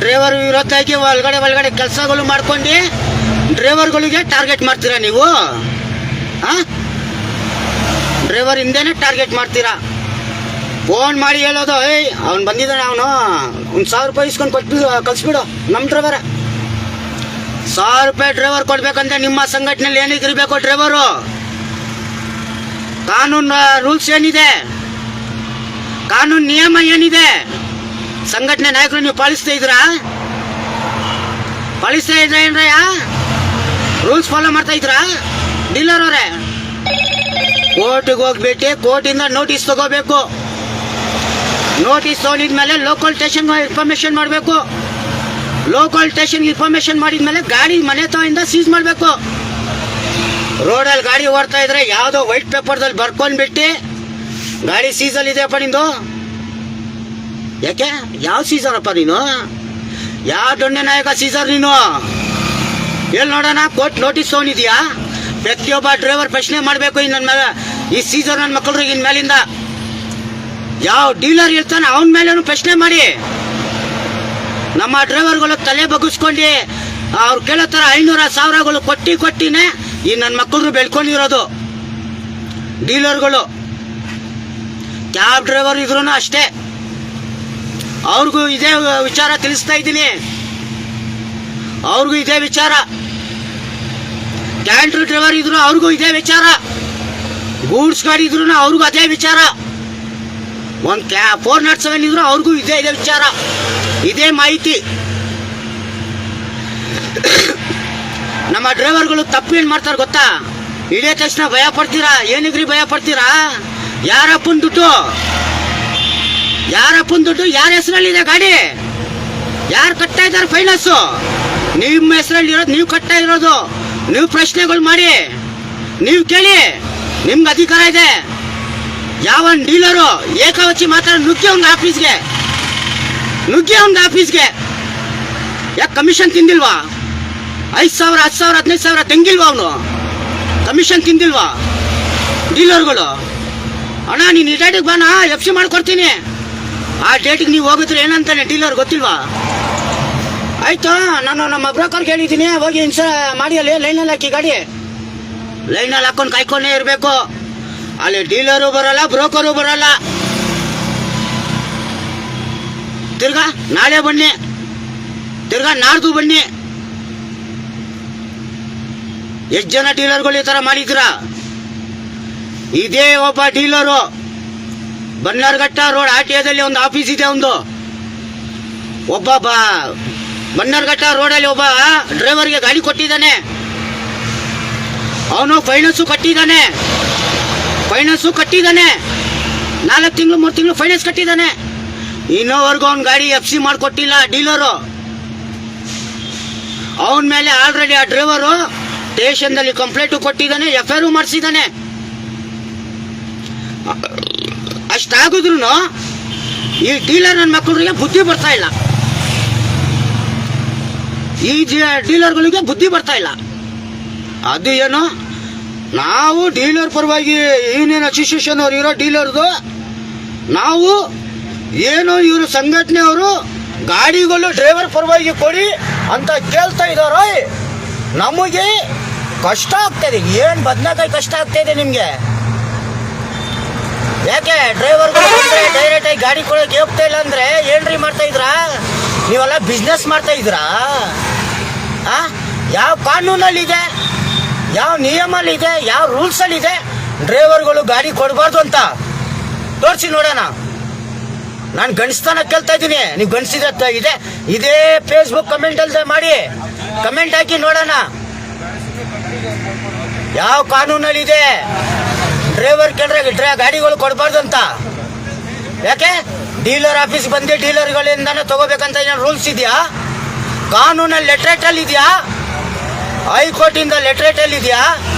ಡ್ರೈವರ್ ವಿರೋಧಾಗಿ ಒಳಗಡೆ ಕೆಲಸಗಳು ಮಾಡ್ಕೊಂಡು ಡ್ರೈವರ್ಗಳಿಗೆ ಟಾರ್ಗೆಟ್ ಮಾಡ್ತೀರಾ ನೀವು? ಡ್ರೈವರ್ ಹಿಂದೆನೆ ಟಾರ್ಗೆಟ್ ಮಾಡ್ತೀರಾ. ಫೋನ್ ಮಾಡಿ ಹೇಳೋದು, ಏಯ್ ಅವ್ನು ಬಂದಿದ್ದಾನೆ, ಅವನು 1000 ರೂಪಾಯಿ ಇಸ್ಕೊಂಡು ಕೊಟ್ಬಿಡು, ಕಳಿಸ್ಬಿಡು ನಮ್ಮ ಡ್ರೈವರ. 1000 ರೂಪಾಯಿ ಡ್ರೈವರ್ ಕೊಡ್ಬೇಕಂದ್ರೆ ನಿಮ್ಮ ಸಂಘಟನೆಯಲ್ಲಿ ಏನಕ್ಕೆ ಇರಬೇಕು ಡ್ರೈವರು? ಕಾನೂನು ರೂಲ್ಸ್ ಏನಿದೆ, ಕಾನೂನು ನಿಯಮ ಏನಿದೆ, ಸಂಘಟನೆ ನಾಯಕರು ನೀವು ಪಾಲಿಸ್ತಾ ಇದ್ದೀರಾ? ಪಾಲಿಸ್ತಾ ಇದ್ರ ಏನ್ರಯ್ಯ? ರೂಲ್ಸ್ ಫಾಲೋ ಮಾಡ್ತಾ ಇದ್ರಾ? ಡೀಲರ್ ಅವರೇ, ಕೋರ್ಟಿಗೆ ಹೋಗ್ಬಿಟ್ಟು ಕೋರ್ಟಿಂದ ನೋಟಿಸ್ ತಗೋಬೇಕು. ನೋಟಿಸ್ ತಗೊಂಡಿದ್ಮೇಲೆ ಲೋಕಲ್ ಸ್ಟೇಷನ್ ಇನ್ಫಾರ್ಮೇಶನ್ ಮಾಡಬೇಕು. ಲೋಕಲ್ ಸ್ಟೇಷನ್ ಇನ್ಫಾರ್ಮೇಶನ್ ಮಾಡಿದ್ಮೇಲೆ ಗಾಡಿ ಮನೆ ತಗೊಂಡ ಸೀಸ್ ಮಾಡಬೇಕು. ರೋಡಲ್ಲಿ ಗಾಡಿ ಓಡ್ತಾ ಇದ್ರೆ ಯಾವುದೋ ವೈಟ್ ಪೇಪರ್ದಲ್ಲಿ ಬರ್ಕೊಂಡ್ಬಿಟ್ಟು ಗಾಡಿ ಸೀಸಲ್ ಇದೆಯಪ್ಪ ನಿಂದು. ಯಾಕೆ? ಯಾವ ಸೀಸರಪ್ಪ ನೀನು? ಯಾವ ದೊಣ್ಣೆ ನಾಯಕ ಸೀಸರ್ ನೀನು? ಎಲ್ಲಿ ನೋಡೋಣ? ಕೋರ್ಟ್ ನೋಟಿಸ್ ತಗೊಂಡಿದ್ಯಾ? ಪ್ರತಿಯೊಬ್ಬ ಡ್ರೈವರ್ ಪ್ರಶ್ನೆ ಮಾಡಬೇಕು ಈ ನನ್ನ ಮೇಲೆ, ಈ ಸೀಸರ್ ನನ್ನ ಮಕ್ಕಳಿಗೆ ಇನ್ ಮೇಲಿಂದ ಯಾವ ಡೀಲರ್ ಇರ್ತಾನೆ ಅವನ ಮೇಲೇನು ಪ್ರಶ್ನೆ ಮಾಡಿ. ನಮ್ಮ ಡ್ರೈವರ್ಗಳು ತಲೆ ಬಗ್ಗಿಸ್ಕೊಂಡು ಅವ್ರು ಕೇಳೋ ಥರ 500,000 ಕೊಟ್ಟಿನೇ ಈ ನನ್ನ ಮಕ್ಕಳು ಬೆಳ್ಕೊಂಡಿರೋದು ಡೀಲರ್ಗಳು. ಕ್ಯಾಬ್ ಡ್ರೈವರ್ ಇದ್ರು ಅಷ್ಟೇ, ಅವ್ರಿಗೂ ಇದೇ ವಿಚಾರ ತಿಳಿಸ್ತಾ ಇದ್ದೀನಿ. ಅವ್ರಿಗೂ ಇದೇ ವಿಚಾರ. ಕ್ಯಾಂಟ್ರ್ ಡ್ರೈವರ್ ಇದ್ರು ಅವ್ರಿಗೂ ಇದೇ ವಿಚಾರ. ಗೂಡ್ಸ್ ಗಾಡಿ ಇದ್ರು ಅವ್ರಿಗೂ ಅದೇ ವಿಚಾರ. ಒಂದು 407 ಇದ್ರು ಅವ್ರಿಗೂ ಇದೇ ವಿಚಾರ, ಇದೇ ಮಾಹಿತಿ. ನಮ್ಮ ಡ್ರೈವರ್ಗಳು ತಪ್ಪು ಏನು ಮಾಡ್ತಾರೆ ಗೊತ್ತಾ? ಇಳಿಯ ತಕ್ಷಣ ಭಯ ಪಡ್ತೀರಾ. ಏನಿಗ್ರಿ ಭಯ ಪಡ್ತೀರಾ? ಯಾರಪ್ಪನ ದುಡ್ಡು, ಯಾರ ಹೆಸರಲ್ಲಿದೆ ಗಾಡಿ? ಯಾರು ಕಟ್ತಾ ಇದ್ದಾರೆ ಫೈನಾನ್ಸು? ನಿಮ್ಮ ಹೆಸರಲ್ಲಿ ಇರೋದು, ನೀವು ಕಟ್ತಾ ಇರೋದು. ನೀವು ಪ್ರಶ್ನೆಗಳು ಮಾಡಿ, ನೀವು ಕೇಳಿ, ನಿಮ್ಗೆ ಅಧಿಕಾರ ಇದೆ. ಯಾವ ಡೀಲರು ಏಕವಚಿ ಮಾತ್ರ ನುಗ್ಗಿ ಅವ್ನ ಆಫೀಸ್ಗೆ ಯಾಕೆ ಕಮಿಷನ್ ತಿಂದಿಲ್ವಾ? 5,000, 10,000, 15,000 ತೆಂಗಿಲ್ವಾ ಅವನು? ಕಮಿಷನ್ ತಿಂದಿಲ್ವಾ ಡೀಲರ್ಗಳು? ಅಣ್ಣ ನೀನು ಈ ಡೇಟಿಗೆ ಬಾನ, FC ಮಾಡ್ಕೊಡ್ತೀನಿ. ಆ ಡೇಟಿಗೆ ನೀವು ಹೋಗಿದ್ರೆ ಏನಂತಾನೆ ಡೀಲರ್ ಗೊತ್ತಿಲ್ವಾ? ಆಯ್ತು, ನಾನು ನಮ್ಮ ಬ್ರೋಕರ್ಗೆ ಹೇಳಿದ್ದೀನಿ, ಹೋಗಿ ಮಾಡಿ ಅಲ್ಲಿ ಲೈನಲ್ಲಿ ಹಾಕಿ ಗಾಡಿ. ಲೈನಲ್ಲಿ ಹಾಕೊಂಡು ಕಾಯ್ಕೊಂಡೇ ಇರಬೇಕು. ಅಲ್ಲಿ ಡೀಲರು ಬರಲ್ಲ, ಬ್ರೋಕರು ಬರಲ್ಲ. ತಿರ್ಗಾ ನಾಳೆ ಬನ್ನಿ, ತಿರ್ಗಾ ನಾಡ್ದು ಬನ್ನಿ. ಎಷ್ಟು ಜನ ಡೀಲರ್ಗಳು ಈ ಥರ ಮಾಡಿದ್ರ? ಇದೇ ಒಬ್ಬ ಡೀಲರು ಬನ್ನರ್ಘಟ್ಟ ರೋಡ್ RTOದಲ್ಲಿ ಒಂದು ಆಫೀಸ್ ಇದೆ. ಒಬ್ಬ ಬನ್ನರ್ಘಟ್ಟ ರೋಡಲ್ಲಿ ಒಬ್ಬ ಡ್ರೈವರ್ಗೆ ಗಾಡಿ ಕೊಟ್ಟಿದ್ದಾನೆ. ಅವನು ಫೈನಾನ್ಸು ಕಟ್ಟಿದ್ದಾನೆ. 4 ತಿಂಗಳು 3 ತಿಂಗಳು ಫೈನಾನ್ಸ್ ಕಟ್ಟಿದ್ದಾನೆ. ಇನ್ನೋವರೆಗೂ ಅವ್ನ ಗಾಡಿ FC ಮಾಡಿಕೊಟ್ಟಿಲ್ಲ ಡೀಲರು. ಅವನ ಮೇಲೆ ಆಲ್ರೆಡಿ ಆ ಡ್ರೈವರು ಸ್ಟೇಷನ್ದಲ್ಲಿ ಕಂಪ್ಲೇಂಟು ಕೊಟ್ಟಿದ್ದಾನೆ, FIR ಮಾಡಿಸಿದ್ದಾನೆ. ಅಷ್ಟಾಗಿದ್ರು ಈ ಡೀಲರ್ ನನ್ನ ಮಕ್ಕಳಿಗೆ ಬುದ್ಧಿ ಬರ್ತಾ ಇಲ್ಲ. ಈ ಡೀಲರ್ಗಳಿಗೆ ಬುದ್ಧಿ ಬರ್ತಾ ಇಲ್ಲ. ಅದು ಏನು, ನಾವು ಡೀಲರ್ ಪರವಾಗಿ ಯೂನಿಯನ್ ಅಸೋಸಿಯೇಷನ್ ಅವ್ರು ಇರೋ ಡೀಲರ್ದು, ನಾವು ಏನು ಇವರು ಸಂಘಟನೆಯವರು ಗಾಡಿಗಳು ಡ್ರೈವರ್ ಪರವಾಗಿ ಕೊಡಿ ಅಂತ ಕೇಳ್ತಾ ಇದ್ದಾರೋ, ನಮಗೆ ಕಷ್ಟ ಆಗ್ತಾಯಿದೆ. ಏನು ಬದನೆಕಾಯಿ ಕಷ್ಟ ಆಗ್ತಾಯಿದೆ ನಿಮಗೆ? ಯಾಕೆ ಡ್ರೈವರ್ಗಳು ಡೈರೆಕ್ಟಾಗಿ ಗಾಡಿ ಕೊಡೋಕೆ ಹೋಗ್ತಾ ಇಲ್ಲ ಅಂದರೆ ಏನ್ರಿ ಮಾಡ್ತಾ ಇದ್ರಾ? ನೀವೆಲ್ಲ ಬಿಸ್ನೆಸ್ ಮಾಡ್ತಾ ಇದ್ರಾ? ಯಾವ ಕಾನೂನಲ್ಲಿದೆ, ಯಾವ ನಿಯಮಲ್ಲಿದೆ, ಯಾವ ರೂಲ್ಸಲ್ಲಿದೆ ಡ್ರೈವರ್ಗಳು ಗಾಡಿ ಕೊಡಬಾರ್ದು ಅಂತ ತೋರಿಸಿ ನೋಡೋಣ. ನಾನು ಗಣಿಸ್ತಾನ ಕೇಳ್ತಾ ಇದ್ದೀನಿ, ನೀವು ಗಣಿಸಿದ್ರೆ ಇದೇ ಫೇಸ್ಬುಕ್ ಕಮೆಂಟಲ್ಲಿ ಮಾಡಿ, ಕಮೆಂಟ್ ಹಾಕಿ ನೋಡೋಣ ಯಾವ ಕಾನೂನಲ್ಲಿದೆ ಡ್ರೈವರ್ ಕೇಳಿದ್ರೆ ಗಾಡಿಗಳು ಕೊಡಬಾರ್ದು ಅಂತ. ಯಾಕೆ ಡೀಲರ್ ಆಫೀಸ್ ಬಂದು ಡೀಲರ್ಗಳಿಂದಾನೆ ತಗೋಬೇಕಂತ ಏನು ರೂಲ್ಸ್ ಇದೆಯಾ? ಕಾನೂನಲ್ಲಿ ಲೆಟ್ರೇಟಲ್ಲಿ ಇದೆಯಾ? ಹೈಕೋರ್ಟಿಂದ ಲೆಟ್ರೇಟಲ್ಲಿ ಇದೆಯಾ?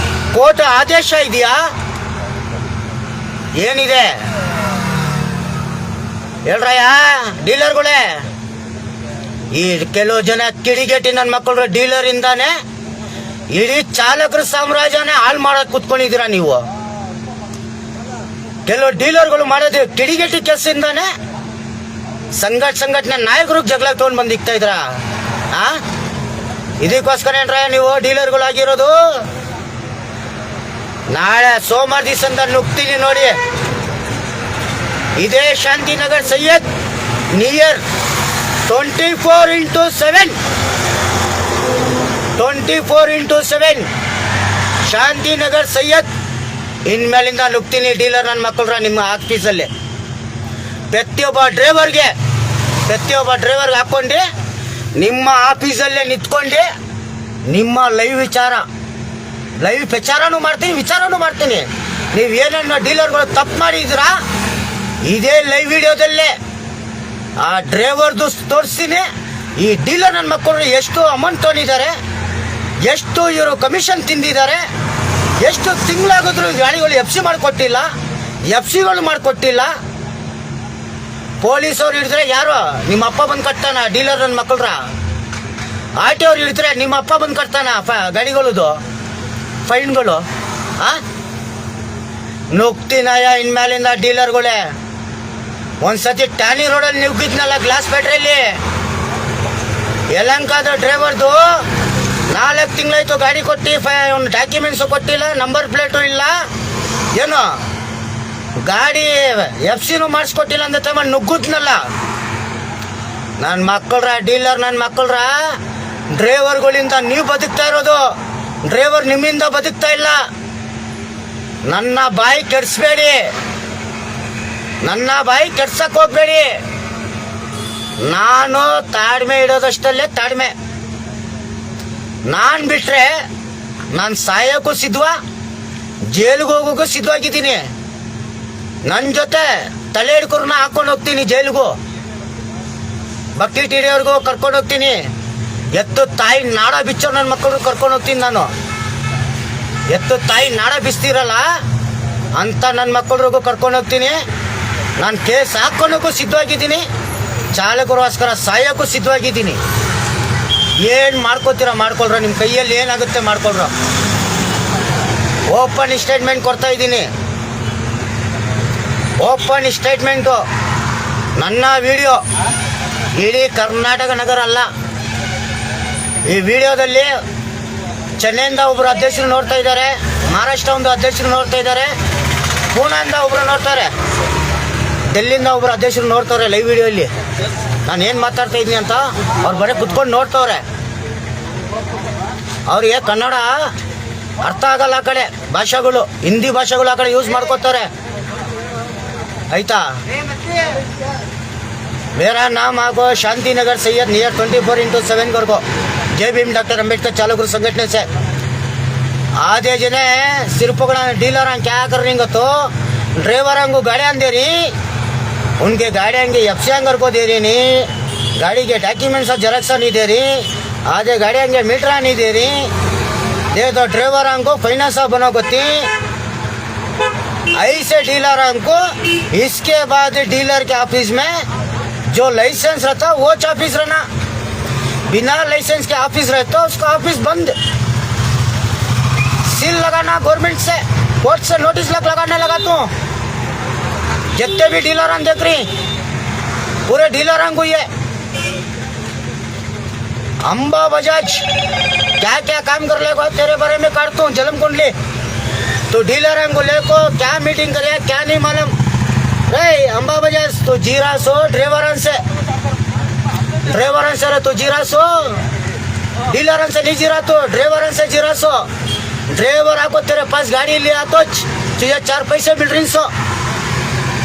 ಕೋರ್ಟ್ ಆದೇಶ ಇದೆಯಾ? ಏನಿದೆ ಹೇಳ್ರಯ್ಯ ಡೀಲರ್ಗಳೇ. ಈ ಕೆಲವು ಜನ ಕಿಡಿಗೇಟಿ ನನ್ನ ಮಕ್ಕಳು ಡೀಲರ್ ಇಂದಾನೆ ಇಡೀ ಚಾಲಕರ ಸಾಮ್ರಾಜ್ಯನೇ ಹಾಳು ಮಾಡಕ್ ಕುತ್ಕೊಂಡಿದ್ದೀರಾ ನೀವು. ಕೆಲವು ಡೀಲರ್ಗಳು ಮಾಡೋದು ಕಿಡಿಗೇಟಿ ಕೆಲಸದಿಂದಾನೆ ಸಂಘಟನೆ ನಾಯಕರಿಗೆ ಜಗಳ ತಗೊಂಡು ಬಂದು ಇಕ್ತಾ ಇದ್ರ. ಇದಕ್ಕೋಸ್ಕರ ಏನ್ರ ನೀವು ಡೀಲರ್ಗಳು ಆಗಿರೋದು? ನಾಳೆ ಸೋಮವಾರ ದಿವಸದಿಂದ ನುಗ್ತೀನಿ ನೋಡಿ. ಇದೇ ಶಾಂತಿನಗರ್ ಸೈಯದ್ ನಿಯರ್ 24x7 ಶಾಂತಿನಗರ್ ಸೈಯದ್. ಇನ್ಮೇಲಿಂದ ನುಗ್ತೀನಿ ಡೀಲರ್ ನನ್ನ ಮಕ್ಕಳ್ರ ನಿಮ್ಮ ಆಫೀಸಲ್ಲಿ. ಪ್ರತಿಯೊಬ್ಬ ಡ್ರೈವರ್ಗೆ ಹಾಕ್ಕೊಂಡು ನಿಮ್ಮ ಆಫೀಸಲ್ಲೇ ನಿಂತ್ಕೊಂಡು ನಿಮ್ಮ ಲೈವ್ ಪ್ರಚಾರನೂ ಮಾಡ್ತೀನಿ, ವಿಚಾರನೂ ಮಾಡ್ತೀನಿ. ನೀವು ಏನೇನು ಡೀಲರ್ಗಳು ತಪ್ಪು ಮಾಡಿದ್ದೀರಾ ಇದೇ ಲೈವ್ ವಿಡಿಯೋದಲ್ಲೇ ಆ ಡ್ರೈವರ್ದು ತೋರಿಸ್ತೀನಿ. ಈ ಡೀಲರ್ ನನ್ನ ಮಕ್ಕಳು ಎಷ್ಟು ಅಮೌಂಟ್ ತೊಗೊಂಡಿದ್ದಾರೆ, ಎಷ್ಟು ಇವರು ಕಮಿಷನ್ ತಿಂದಿದ್ದಾರೆ, ಎಷ್ಟು ತಿಂಗಳಾಗಿದ್ರು ಗಾಡಿಗಳು FC ಮಾಡಿಕೊಟ್ಟಿಲ್ಲ. ಪೊಲೀಸವ್ರು ಹಿಡಿದ್ರೆ ಯಾರು? ನಿಮ್ಮ ಅಪ್ಪ ಬಂದು ಕಟ್ತಾನ ಡೀಲರ್ ನನ್ನ ಮಕ್ಕಳ್ರ. RTO ಅವ್ರು ಹಿಡಿದ್ರೆ ನಿಮ್ಮ ಅಪ್ಪ ಬಂದು ಕಟ್ತಾನ ಗಾಡಿಗಳದು. ಫೈನ್ಗಳು? ನುಗ್ತೀನಯ್ಯ ಇನ್ಮೇಲಿಂದ ಡೀಲರ್ಗಳೇ. ಒಂದ್ಸತಿ ಟ್ಯಾನಿ ರೋಡಲ್ಲಿ ನುಗ್ಗಿದ್ನಲ್ಲ ಗ್ಲಾಸ್ ಬ್ಯಾಟ್ರಿಯಲ್ಲಿ, ಯಲಹಂಕದ ಡ್ರೈವರ್ದು 4 ತಿಂಗಳಾಯ್ತು ಗಾಡಿ ಕೊಟ್ಟು, ಒಂದು ಡಾಕ್ಯುಮೆಂಟ್ಸು ಕೊಟ್ಟಿಲ್ಲ, ನಂಬರ್ ಪ್ಲೇಟು ಇಲ್ಲ, ಏನು ಗಾಡಿ FC ಮಾಡಿಸ್ಕೊಟ್ಟಿಲ್ಲ ಅಂತ ತಮ್ಮ ನುಗ್ಗುದ್ನಲ್ಲ. ನನ್ನ ಮಕ್ಕಳ್ರ ಡೀಲರ್, ನನ್ನ ಮಕ್ಕಳ್ರ ಡ್ರೈವರ್ಗಳಿಂದ ನೀವು ಬದುಕ್ತಾ ಇರೋದು, ಡ್ರೈವರ್ ನಿಮ್ಮಿಂದ ಬದುಕ್ತಾ ಇಲ್ಲ. ನನ್ನ ಬಾಯಿ ಕೆಡಿಸ್ಬೇಡಿ, ನನ್ನ ಬಾಯಿ ಕೆಡ್ಸಕ್ಕೆ ಹೋಗ್ಬೇಡಿ. ನಾನು ತಾಳ್ಮೆ ಇಡೋದಷ್ಟಲ್ಲೇ ತಾಳ್ಮೆ. ನಾನು ಬಿಟ್ರೆ ನಾನು ಸಾಯೋಕ್ಕೂ ಸಿದ್ಧ, ಜೈಲಿಗೆ ಹೋಗೋಕ್ಕೂ ಸಿದ್ಧವಾಗಿದ್ದೀನಿ. ನನ್ನ ಜೊತೆ ತಲೆ ಹಿಡ್ಕೊರ್ನ ಹಾಕೊಂಡು ಹೋಗ್ತೀನಿ ಜೈಲಿಗೂ, ಬಕೆಟ್ ಹಿಡಿಯೋರ್ಗೂ ಕರ್ಕೊಂಡು ಹೋಗ್ತೀನಿ. ಎತ್ತು ತಾಯಿ ನಾಡ ಬಿಚ್ಚೋ ನನ್ನ ಮಕ್ಕಳು ಕರ್ಕೊಂಡು ಹೋಗ್ತೀನಿ ನಾನು. ಎತ್ತು ತಾಯಿ ನಾಡ ಬಿಸ್ತಿರಲ್ಲ ಅಂತ ನನ್ನ ಮಕ್ಕಳಿಗೂ ಕರ್ಕೊಂಡು ಹೋಗ್ತೀನಿ. ನಾನು ಕೇಸ್ ಹಾಕ್ಕೊಳಕ್ಕೂ ಸಿದ್ಧವಾಗಿದ್ದೀನಿ, ಚಾಲಕರಿಗೋಸ್ಕರ ಸಾಯೋಕ್ಕೂ ಸಿದ್ಧವಾಗಿದ್ದೀನಿ. ಏನು ಮಾಡ್ಕೋತೀರ ಮಾಡ್ಕೊಳ್ರ, ನಿಮ್ಮ ಕೈಯಲ್ಲಿ ಏನಾಗುತ್ತೆ ಮಾಡ್ಕೊಳ್ರ. ಓಪನ್ ಸ್ಟೇಟ್ಮೆಂಟ್ ಕೊಡ್ತಾ ಇದ್ದೀನಿ, ಓಪನ್ ಸ್ಟೇಟ್ಮೆಂಟು. ನನ್ನ ವಿಡಿಯೋ ಇಡೀ ಕರ್ನಾಟಕ ನಗರ ಅಲ್ಲ, ಈ ವಿಡಿಯೋದಲ್ಲಿ ಚೆನ್ನೈಯಿಂದ ಒಬ್ಬರು ಅಧ್ಯಕ್ಷರು ನೋಡ್ತಾ ಇದ್ದಾರೆ, ಮಹಾರಾಷ್ಟ್ರ ಒಂದು ಅಧ್ಯಕ್ಷರು ನೋಡ್ತಾ ಇದ್ದಾರೆ, ಪೂನಾದಿಂದ ಒಬ್ಬರು ನೋಡ್ತಾರೆ, ಡೆಲ್ಲಿಯಿಂದ ಒಬ್ಬರು ಅಧ್ಯಕ್ಷರು ನೋಡ್ತವ್ರೆ ಲೈವ್ ವಿಡಿಯೋಲ್ಲಿ ನಾನು ಏನು ಮಾತಾಡ್ತಾ ಇದ್ದೀನಿ ಅಂತ. ಅವ್ರು ಬರೀ ಕುತ್ಕೊಂಡು ನೋಡ್ತವ್ರೆ. ಅವ್ರಿಗೆ ಕನ್ನಡ ಅರ್ಥ ಆಗಲ್ಲ, ಆ ಕಡೆ ಭಾಷೆಗಳು, ಹಿಂದಿ ಭಾಷೆಗಳು ಆ ಕಡೆ ಯೂಸ್ ಮಾಡ್ಕೋತಾರೆ, ಆಯ್ತಾ. मेरा नाम आपको शांति नगर सैयद नियर 24/7 को जय भीम डॉक्टर अम्बेडकर चालकರು संगठने से. आधे जने सिर्फ डीलर क्या कर रही तो ड्राइवर को गाड़ियाँ दे रही, उनके गाड़ियाँ के FC को दे रही नहीं, गाड़ी के डॉक्यूमेंट्स जेरॉक्स नहीं दे रही, आधे गाड़ियाँ के मीटर नहीं दे रही. दे तो ड्राइवर को फाइनेंस बना गोती. ऐसे डीलर को इसके बाद डीलर के ऑफिस में जो लाइसेंस रहता वो ऑफिस रहना, बिना लाइसेंस के ऑफिस रहता उसका ऑफिस बंद. सील लगाना गवर्नमेंट से, कोर्ट से नोटिस लगाने लगा तू. जितने भी डीलर देख रही पूरे डीलर को ये अंबा बजाज क्या क्या काम कर लेगा तेरे बारे में काटता हूँ जलम कुंडली. तो डीलर को लेको क्या मीटिंग करे क्या नहीं मालूम. रे अंबा बजाज तो जीरा सो ड्राइवर से तो जीरा सो, डीलर से नहीं जीरा तो ड्राइवर से जीरा सो. ड्राइवर आपको तेरे पास गाड़ी लिया तो तुझे 4 पैसे मिल रही सो.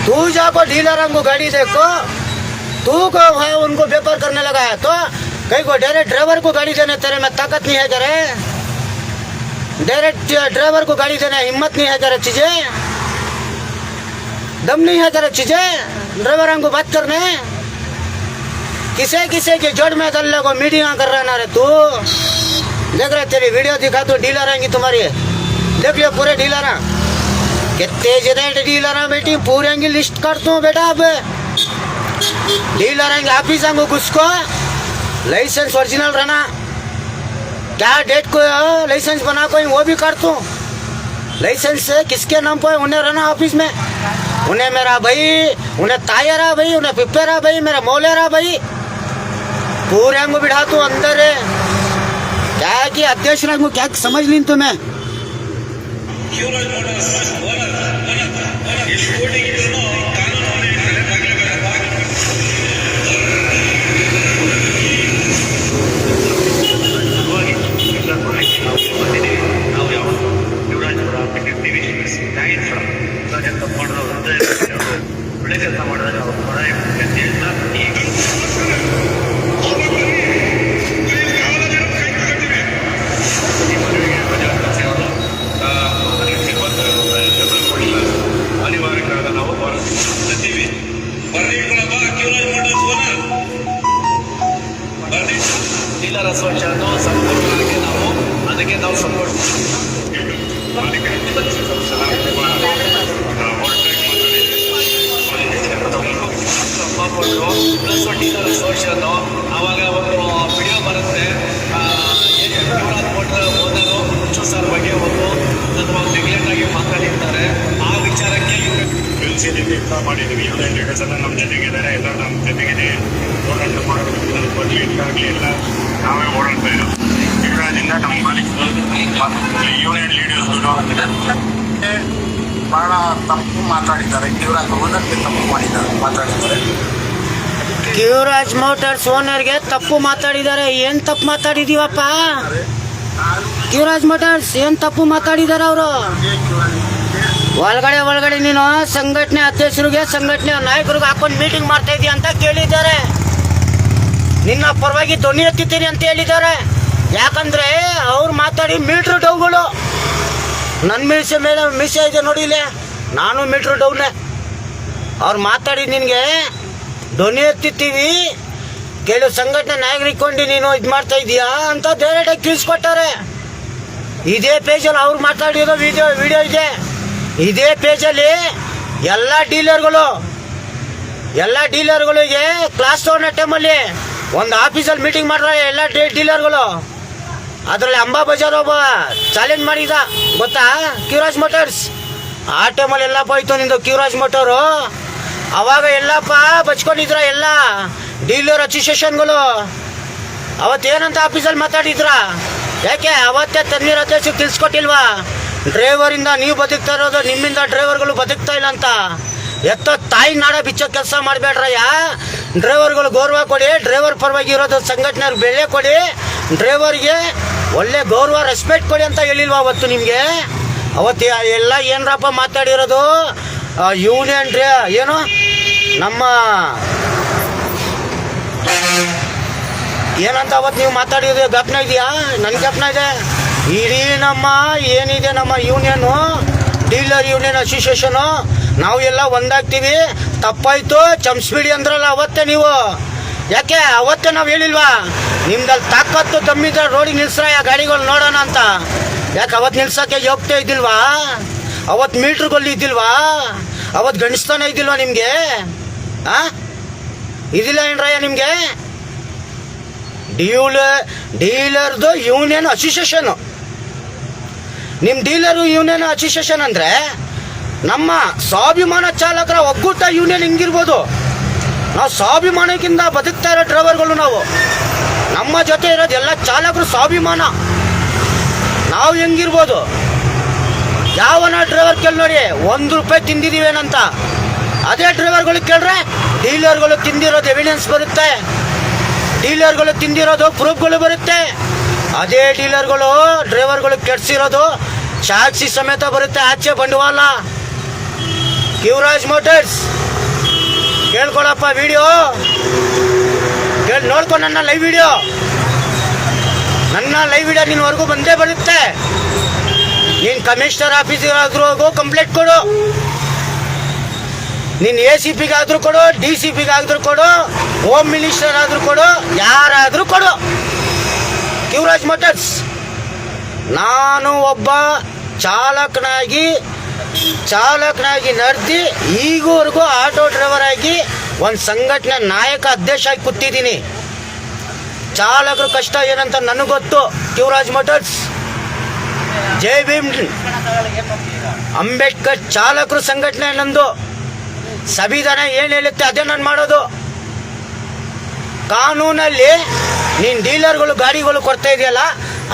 तू जाको डीलर को गाड़ी देखो, तू को है उनको व्यापार करने लगा है तो कहीं को डायरेक्ट ड्राइवर को गाड़ी देने तेरे में ताकत नहीं है क्या रे. डायरेक्ट ड्राइवर को गाड़ी देने हिम्मत नहीं है क्या चीजें, दम नहीं है तेरा चीजें ड्राइवर को बात करने. किसे किसे के जोड़ में दल्ले को मीटिंग कर रहा ना रे तू. देख रहे तेरी वीडियो दिखा तो डीलर आएंगी तुम्हारी, देख लियो पूरे डीलर कितने जने डीलर बेटी पूरे की लिस्ट करता हूँ बेटा. अब डीलर आएंगे ऑफिस को घुसको लाइसेंस ओरिजिनल रहना, क्या डेट को लाइसेंस बना कोई वो भी करता हूँ. लाइसेंस से किसके नाम पर उन्हें रहना ऑफिस में, उन्हें मेरा भाई, उन्हें तायरा भाई, उन्हें पिप्पेरा भाई, मेरा मौलेरा भाई पूरे को बिठा तू अंदर है. क्या कि अध्यक्ष को क्या समझ ली तुम्हें. ಅನಿವಾರ್ಯ ಕಾರಣ ನಾವು ಖುಷಿಯಿಂದ ಇಷ್ಟ ಮಾಡಿದ್ದೀವಿ. ಯೂನಿಯನ್ ಲೀಡರ್ಸ್ ಎಲ್ಲ ನಮ್ಮ ಜೊತೆಗಿದ್ದಾರೆ, ಎಲ್ಲ ನಮ್ಮ ಜೊತೆಗಿದೆ. ಹೋರಾಟ ಮಾಡೋದು ಬರಲಿ ಆಗಲಿ ಎಲ್ಲ ನಾವೇ ಓಡಾಡ್ತಾ ಇರೋದು. ಶಿವರಾಜಿಂದ ನಮ್ಮ ಮಾಲೀಕರು ಯೂನಿಯನ್ ಲೀಡರ್ಸ್ಗಳು ಬಹಳ ತಪ್ಪು ಮಾತಾಡಿದ್ದಾರೆ. ಶಿವರಾಜ್ ಓನರ್ಗೆ ತಪ್ಪು ಮಾತಾಡಿದ್ದಾರೆ. ಕಿವರಾಜ್ ಮೋಟಾರ್ಸ್ ಓನರ್ಗೆ ತಪ್ಪು ಮಾತಾಡಿದ್ದಾರೆ. ಏನು ತಪ್ಪು ಮಾತಾಡಿದೀವಪ್ಪ? ಕಿವರಾಜ್ ಮೋಟಾರ್ಸ್ ಏನು ತಪ್ಪು ಮಾತಾಡಿದ್ದಾರೆ ಅವರು? ಒಳಗಡೆ ನೀನು ಸಂಘಟನೆ ಅಧ್ಯಕ್ಷರಿಗೆ ಸಂಘಟನೆ ನಾಯಕರಿಗೆ ಹಾಕೊಂಡು ಮೀಟಿಂಗ್ ಮಾಡ್ತಾ ಇದೀಯ ಅಂತ ಕೇಳಿದ್ದಾರೆ. ನಿನ್ನ ಪರವಾಗಿ ಧ್ವನಿ ಎತ್ತಿದ್ದೀನಿ ಅಂತ ಹೇಳಿದ್ದಾರೆ. ಯಾಕಂದ್ರೆ ಅವ್ರು ಮಾತಾಡಿ ಮೀಟ್ರ್ ಡೌಗಳು. ನನ್ನ ಮೀಸೆ ಇದೆ ನೋಡಿ ಇಲ್ಲಿ, ನಾನು ಮೀಟ್ರ್ ಡೌನೆ. ಅವ್ರು ಮಾತಾಡಿ ನಿನಗೆ ಧ್ವನಿ ಎತ್ತಿತ್ತೀವಿ, ಕೆಲವು ಸಂಘಟನೆ ನಾಯಕರಿಕೊಂಡು ನೀನು ಇದು ಮಾಡ್ತಾ ಇದೀಯಾ ಅಂತ ಡೈರೆಕ್ಟಾಗಿ ತಿಳಿಸ್ಕೊಟ್ಟಾರೆ. ಇದೇ ಪೇಜಲ್ಲಿ ಅವ್ರು ಮಾತಾಡಿರೋ ವಿಡಿಯೋ ಇದೆ. ಇದೇ ಪೇಜಲ್ಲಿ ಎಲ್ಲ ಡೀಲರ್ಗಳಿಗೆ ಕ್ಲಾಸ್ ತಗೊಂಡ ಟೈಮಲ್ಲಿ ಒಂದು ಆಫೀಸಲ್ಲಿ ಮೀಟಿಂಗ್ ಮಾಡ್ರೆ ಎಲ್ಲ ಡೀಲರ್ಗಳು. ಅದರಲ್ಲಿ ಅಂಬಾ ಬಜಾರ್ ಒಬ್ಬ ಚಾಲೆಂಜ್ ಮಾಡಿದ ಗೊತ್ತಾ, ಕಿವರಾಜ್ ಮೋಟಾರ್ಸ್. ಆ ಟೈಮಲ್ಲಿ ಎಲ್ಲಪ್ಪ ಹೋಯ್ತು ನಿಂದು ಕಿವರಾಜ್ ಮೋಟಾರು. ಅವಾಗ ಎಲ್ಲಪ್ಪ ಬಚ್ಕೊಂಡಿದ್ರ ಎಲ್ಲ ಡೀಲರ್ ಅಸೋಸಿಯೇಷನ್ಗಳು. ಅವತ್ತೇನಂತ ಆಫೀಸಲ್ಲಿ ಮಾತಾಡಿದ್ರ? ಯಾಕೆ ಅವತ್ತೇ ತನ್ವೀರ್ ಅಧ್ಯಕ್ಷರು ತಿಳಿಸ್ಕೊಟ್ಟಿಲ್ವಾ? ಡ್ರೈವರಿಂದ ನೀವು ಬದುಕ್ತಾ ಇರೋದು, ನಿಮ್ಮಿಂದ ಡ್ರೈವರ್ಗಳು ಬದುಕ್ತಾ ಇಲ್ಲ ಅಂತ. ತಾಯಿ ನಾಡ ಬಿಚ್ಚೋ ಕೆಲಸ ಮಾಡಬೇಡ್ರಯ್ಯ. ಡ್ರೈವರ್ಗಳು ಗೌರವ ಕೊಡಿ, ಡ್ರೈವರ್ ಪರವಾಗಿ ಇರೋದು ಸಂಘಟನೆಯವ್ರಿಗೆ ಬೆಲೆ ಕೊಡಿ, ಡ್ರೈವರ್ಗೆ ಒಳ್ಳೆ ಗೌರವ ರೆಸ್ಪೆಕ್ಟ್ ಕೊಡಿ ಅಂತ ಹೇಳಿಲ್ವಾ ಅವತ್ತು ನಿಮಗೆ? ಅವತ್ತು ಎಲ್ಲ ಏನರಪ್ಪ ಮಾತಾಡಿರೋದು? ಯೂನಿಯನ್ ಏನು ನಮ್ಮ ಏನಂತ ಅವತ್ತು ನೀವು ಮಾತಾಡಿರೋದು ಜ್ಞಾಪನ ಇದೆಯಾ? ನನ್ನ ಜ್ಞಾಪನ ಇದೆ. ಇಡೀ ನಮ್ಮ ಏನಿದೆ ನಮ್ಮ ಯೂನಿಯನು, ಡೀಲರ್ ಯೂನಿಯನ್ ಅಸೋಸಿಯೇಷನು, ನಾವು ಎಲ್ಲ ಒಂದಾಗ್ತೀವಿ. ತಪ್ಪಾಯ್ತು ಚಮ್ಸ್ಬಿಡಿ ಅಂದ್ರಲ್ಲ ಅವತ್ತೇ ನೀವು. ಯಾಕೆ ಅವತ್ತೇ ನಾವು ಹೇಳಿಲ್ವಾ ನಿಮ್ದಲ್ಲಿ ತಾಕತ್ತು ತಮ್ಮಿದ್ರೆ ರೋಡಿಗೆ ನಿಲ್ಸ್ರಯ್ಯ ಗಾಡಿಗಳು ನೋಡೋಣ ಅಂತ? ಯಾಕೆ ಅವತ್ತು ನಿಲ್ಸೋಕ್ಕೆ ಯೋಗ್ಯತೆ ಇದ್ದಿಲ್ವಾ? ಅವತ್ತು ಮೀಟ್ರ್ಗಳು ಇದ್ದಿಲ್ವಾ? ಅವತ್ತು ಗಣಿಸ್ತಾನೆ ಇದ್ದಿಲ್ವಾ ನಿಮಗೆ? ಇದಿಲ್ಲ ಏನ್ರಯ್ಯ ನಿಮಗೆ? ಡೀಲರ್ದು ಯೂನಿಯನ್ ಅಸೋಸಿಯೇಷನು. ನಿಮ್ಮ ಡೀಲರು ಯೂನಿಯನ್ ಅಸೋಸಿಯೇಷನ್ ಅಂದರೆ ನಮ್ಮ ಸ್ವಾಭಿಮಾನ ಚಾಲಕರ ಒಕ್ಕೂಟ ಯೂನಿಯನ್ ಹಿಂಗಿರ್ಬೋದು. ನಾವು ಸ್ವಾಭಿಮಾನಕ್ಕಿಂತ ಬದುಕ್ತಾ ಇರೋ ಡ್ರೈವರ್ಗಳು ನಾವು. ನಮ್ಮ ಜೊತೆ ಇರೋದು ಎಲ್ಲ ಚಾಲಕರು ಸ್ವಾಭಿಮಾನ. ನಾವು ಹೆಂಗಿರ್ಬೋದು? ಯಾವನ ಡ್ರೈವರ್ ಕೇಳಿ ನೋಡಿ, ₹1 ತಿಂದಿದ್ದೀವೇನಂತ. ಅದೇ ಡ್ರೈವರ್ಗಳು ಕೇಳ್ರೆ ಡೀಲರ್ಗಳು ತಿಂದಿರೋದು ಎವಿಡೆನ್ಸ್ ಬರುತ್ತೆ, ಡೀಲರ್ಗಳು ತಿಂದಿರೋದು ಪ್ರೂಫ್ಗಳು ಬರುತ್ತೆ. ಅದೇ ಡೀಲರ್ಗಳು ಡ್ರೈವರ್ಗಳು ಕೆಡ್ಸಿರೋದು ಸಾಕ್ಷಿ ಸಮೇತ ಬರುತ್ತೆ. ಆಚೆ ಬಂಡವಾಳ. ಕಿವರಾಜ್ ಮೋಟಾರ್ಸ್ ಕೇಳ್ಕೊಳಪ್ಪ, ವಿಡಿಯೋ ಕೇಳಿ ನೋಡ್ಕೊಂಡು ನನ್ನ ಲೈವ್ ವಿಡಿಯೋ ನಿನ್ನವರೆಗೂ ಬಂದೇ ಬರುತ್ತೆ. ನೀನು ಕಮಿಷನರ್ ಆಫೀಸಿಗಾದ್ರೂ ಹೋಗು, ಕಂಪ್ಲೇಂಟ್ ಕೊಡು. ನೀನು ACPಗೆ ಆದರೂ ಕೊಡು, DCPಗೆ ಆದರೂ ಕೊಡು, ಹೋಮ್ ಮಿನಿಸ್ಟರ್ ಆದರೂ ಕೊಡು, ಯಾರಾದರೂ ಕೊಡು. ಕಿವರಾಜ್ ಮೋಟಾರ್ಸ್ ನಾನು ಒಬ್ಬ ಚಾಲಕನಾಗಿ ನಡೆದು ಈಗವರೆಗೂ ಆಟೋ ಡ್ರೈವರ್ ಆಗಿ ಒಂದು ಸಂಘಟನೆ ನಾಯಕ ಅಧ್ಯಕ್ಷ ಆಗಿ ಕೂತಿದ್ದೀನಿ. ಚಾಲಕರು ಕಷ್ಟ ಏನಂತ ನನಗೆ ಗೊತ್ತು. ಕಿವರಾಜ್ ಮೋಟಾರ್ಸ್ ಜೈ ಭೀಮ್ ಅಂಬೇಡ್ಕರ್ ಚಾಲಕರು ಸಂಘಟನೆ ನಂದು. ಸಂವಿಧಾನ ಏನು ಹೇಳುತ್ತೆ ಅದೇ ನಾನು ಮಾಡೋದು. ಕಾನೂನಲ್ಲಿ ನೀನು ಡೀಲರ್ಗಳು ಗಾಡಿಗಳು ಕೊಡ್ತಾ ಇದೆಯಲ್ಲ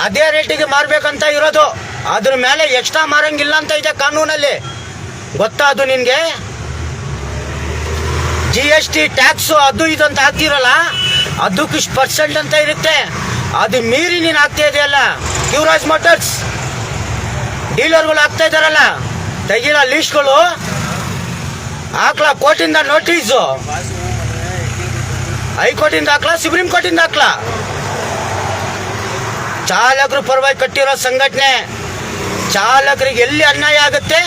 ಅದೇ ರೇಟಿಗೆ ಮಾರಬೇಕಂತ ಇರೋದು. ಅದ್ರ ಮೇಲೆ ಎಕ್ಸ್ಟ್ರಾ ಮಾರಂಗಿಲ್ಲ ಅಂತ ಇದೆ ಕಾನೂನಲ್ಲಿ. ಗೊತ್ತಾ ಅದು ನಿನಗೆ? GST ಟ್ಯಾಕ್ಸು ಅದು ಇದು ಅಂತ ಹಾಕ್ತಿರಲ್ಲ, ಅದಕ್ಕೆ ಇಷ್ಟು % ಅಂತ ಇರುತ್ತೆ. ಅದು ಮೀರಿ ನೀನು ಹಾಕ್ತಾ ಇದೆಯಲ್ಲ ಕಿವರಾಜ್ ಮೋಟಾರ್ಸ್. ಡೀಲರ್ಗಳು ಹಾಕ್ತಾ ಇದ್ದಾರಲ್ಲ, ತೆಗಿಲ್ಲ ಲೀಸ್ಟ್ಗಳು ಹಾಕ್ಲಾ. ಕೋರ್ಟಿಂದ ನೋಟಿಸು, ಹೈಕೋರ್ಟಿಂದ ಹಾಕ್ಲಾ, ಸುಪ್ರೀಂ ಕೋರ್ಟಿಂದ ಹಾಕ್ಲಾ. ಚಾಲಕರು ಪರವಾಗಿ ಕಟ್ಟಿರೋ ಸಂಘಟನೆ. ಚಾಲಕರಿಗೆ ಎಲ್ಲಿ ಅನ್ಯಾಯ ಆಗುತ್ತೆ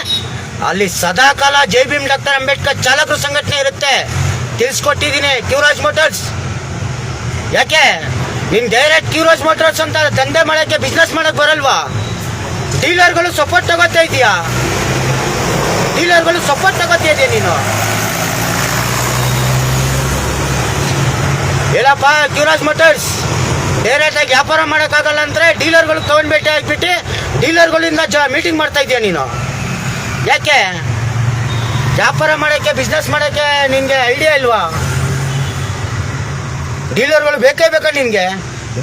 ಅಲ್ಲಿ ಸದಾಕಾಲ ಜೈ ಭೀಮ್ ಡಾಕ್ಟರ್ ಅಂಬೇಡ್ಕರ್ ಚಾಲಕರು ಸಂಘಟನೆ ಇರುತ್ತೆ. ತಿಳಿಸ್ಕೊಟ್ಟಿದ್ದೀನಿ ಕಿವರಾಜ್ ಮೋಟಾರ್ಸ್. ಯಾಕೆ ನೀನು ಡೈರೆಕ್ಟ್ ಕಿವರಾಜ್ ಮೋಟಾರ್ಸ್ ಅಂತ ದಂಧೆ ಮಾಡೋಕ್ಕೆ, ಬಿಸ್ನೆಸ್ ಮಾಡೋಕ್ಕೆ ಬರಲ್ವಾ? ಡೀಲರ್ಗಳು ಸಪೋರ್ಟ್ ತಗೋತಾ ಇದೆಯಾ? ನೀನು ಹೇಳಪ್ಪ. ಕಿವರಾಜ್ ಮೋಟಾರ್ಸ್ ಡೈರೆಕ್ಟಾಗಿ ವ್ಯಾಪಾರ ಮಾಡೋಕ್ಕಾಗಲ್ಲ ಅಂದರೆ ಡೀಲರ್ಗಳು ತೊಗೊಂಡ್ಬಿಟ್ಟು ಆಗಿಬಿಟ್ಟು ಡೀಲರ್ಗಳಿಂದ ಮೀಟಿಂಗ್ ಮಾಡ್ತಾ ಇದೆಯಾ ನೀನು? ಯಾಕೆ ವ್ಯಾಪಾರ ಮಾಡೋಕ್ಕೆ ಬಿಸ್ನೆಸ್ ಮಾಡೋಕ್ಕೆ ನಿನಗೆ ಐಡಿಯಾ ಇಲ್ವಾ? ಡೀಲರ್ಗಳು ಬೇಕೇ ಬೇಕಾ ನಿನಗೆ?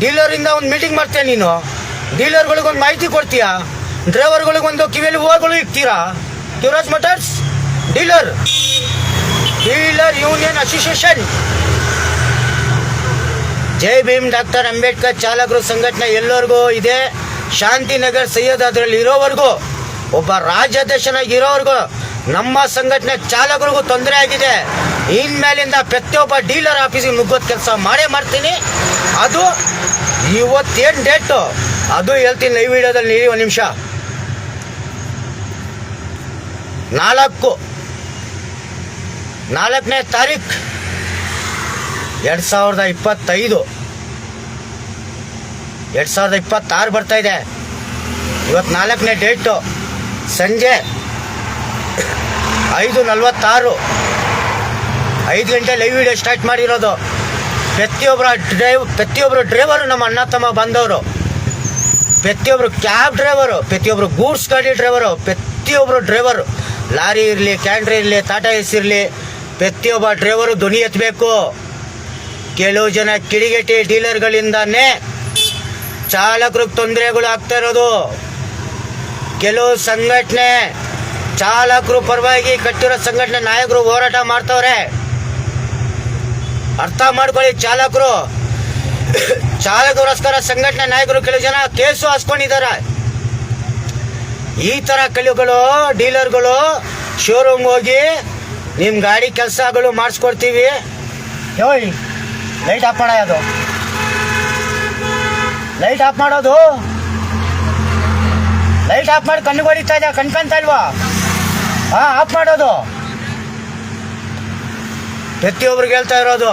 ಡೀಲರಿಂದ ಒಂದು ಮೀಟಿಂಗ್ ಮಾಡ್ತೀಯ ನೀನು, ಡೀಲರ್ಗಳಿಗೊಂದು ಮಾಹಿತಿ ಕೊಡ್ತೀಯಾ, ಡ್ರೈವರ್ಗಳಿಗೊಂದು ಕಿವಿಯಲ್ಲಿ ಹೂವುಗಳು ಇಕ್ತೀರಾ? Yuvaraj motors dealer union association. Jai Bhim doctor Ambedkar ಚಾಲಕರು ಸಂಘಟನೆ ಎಲ್ಲರಿಗೂ ಇದೆ. ಶಾಂತಿನಗರ್ ಸೈಯದ್ ಅದರಲ್ಲಿ ಇರೋವರೆಗೂ, ಒಬ್ಬ ರಾಜ್ಯಾಧ್ಯಕ್ಷನಾಗಿ ಇರೋವರೆಗೂ ನಮ್ಮ ಸಂಘಟನೆ ಚಾಲಕರಿಗೂ ತೊಂದರೆ ಆಗಿದೆ. ಇನ್ಮೇಲಿಂದ ಪ್ರತಿಯೊಬ್ಬ ಡೀಲರ್ ಆಫೀಸಿಗೆ ನುಗ್ಗೋದು ಕೆಲಸ ಮಾಡೇ ಮಾಡ್ತೀನಿ. ಅದು ಇವತ್ತೇನು ಡೇಟು ಅದು ಹೇಳ್ತೀನಿ ಲೈವ್ ವಿಡಿಯೋದಲ್ಲಿ. ನೀವು ಒಂದು ನಿಮಿಷ. 4ನೇ ತಾರೀಕು 2025, 2026 ಬರ್ತಾ ಇದೆ. ಇವತ್ತು 4ನೇ ಡೇಟು. ಸಂಜೆ 5:46 5 ಗಂಟೆ ಲೈವ್ ವಿಡಿಯೋ ಸ್ಟಾರ್ಟ್ ಮಾಡಿರೋದು. ಪ್ರತಿಯೊಬ್ಬರು ಡ್ರೈವರು ನಮ್ಮ ಅಣ್ಣ ತಮ್ಮ ಬಂದವರು, ಪ್ರತಿಯೊಬ್ಬರು ಕ್ಯಾಬ್ ಡ್ರೈವರು, ಪ್ರತಿಯೊಬ್ಬರು ಗೂಡ್ಸ್ ಗಾಡಿ ಡ್ರೈವರು, ಪ್ರತಿಯೊಬ್ಬರು ಡ್ರೈವರು, ಲಾರಿ ಇರಲಿ, ಕ್ಯಾಂಟ್ರಿ ಇರಲಿ, ಟಾಟಾ ಎಸ್ ಇರಲಿ, ಪ್ರತಿಯೊಬ್ಬ ಡ್ರೈವರು ಧ್ವನಿ ಎತ್ತಬೇಕು. ಕೆಲವು ಜನ ಕಿಡಿಗೇಟಿ ಡೀಲರ್ಗಳಿಂದಾನೇ ಚಾಲಕರಿಗೆ ತೊಂದರೆಗಳು ಆಗ್ತಾ ಇರೋದು. ಕೆಲವು ಸಂಘಟನೆ ಚಾಲಕರು ಪರವಾಗಿ ಕಟ್ಟಿರೋ ಸಂಘಟನೆ ನಾಯಕರು ಹೋರಾಟ ಮಾಡ್ತವ್ರೆ. ಅರ್ಥ ಮಾಡ್ಕೊಳ್ಳಿ ಚಾಲಕರು. ಚಾಲಕರಿಗೋಸ್ಕರ ಸಂಘಟನೆ ನಾಯಕರು ಕೆಲವು ಜನ ಕೇಸು ಹಾಸ್ಕೊಂಡಿದ್ದಾರೆ. ಈ ಥರ ಕೆಲವುಗಳು ಡೀಲರ್ಗಳು ಶೋರೂಮ್ ಹೋಗಿ ನಿಮ್ಮ ಗಾಡಿ ಕೆಲಸಗಳು ಮಾಡಿಸ್ಕೊಡ್ತೀವಿ. ಯೋಯ್ ಲೈಟ್ ಆಫ್ ಮಾಡೋದು, ಲೈಟ್ ಆಫ್ ಮಾಡೋದು, ಲೈಟ್ ಆಫ್ ಮಾಡಿ ಕಣ್ಣು ಹೊಡಿತಾ ಇದೆ, ಕಣ್ಕೊಂತ ಇಲ್ವಾ? ಹಾಂ, ಆಫ್ ಮಾಡೋದು. ಪ್ರತಿಯೊಬ್ರಿಗೆ ಹೇಳ್ತಾ ಇರೋದು,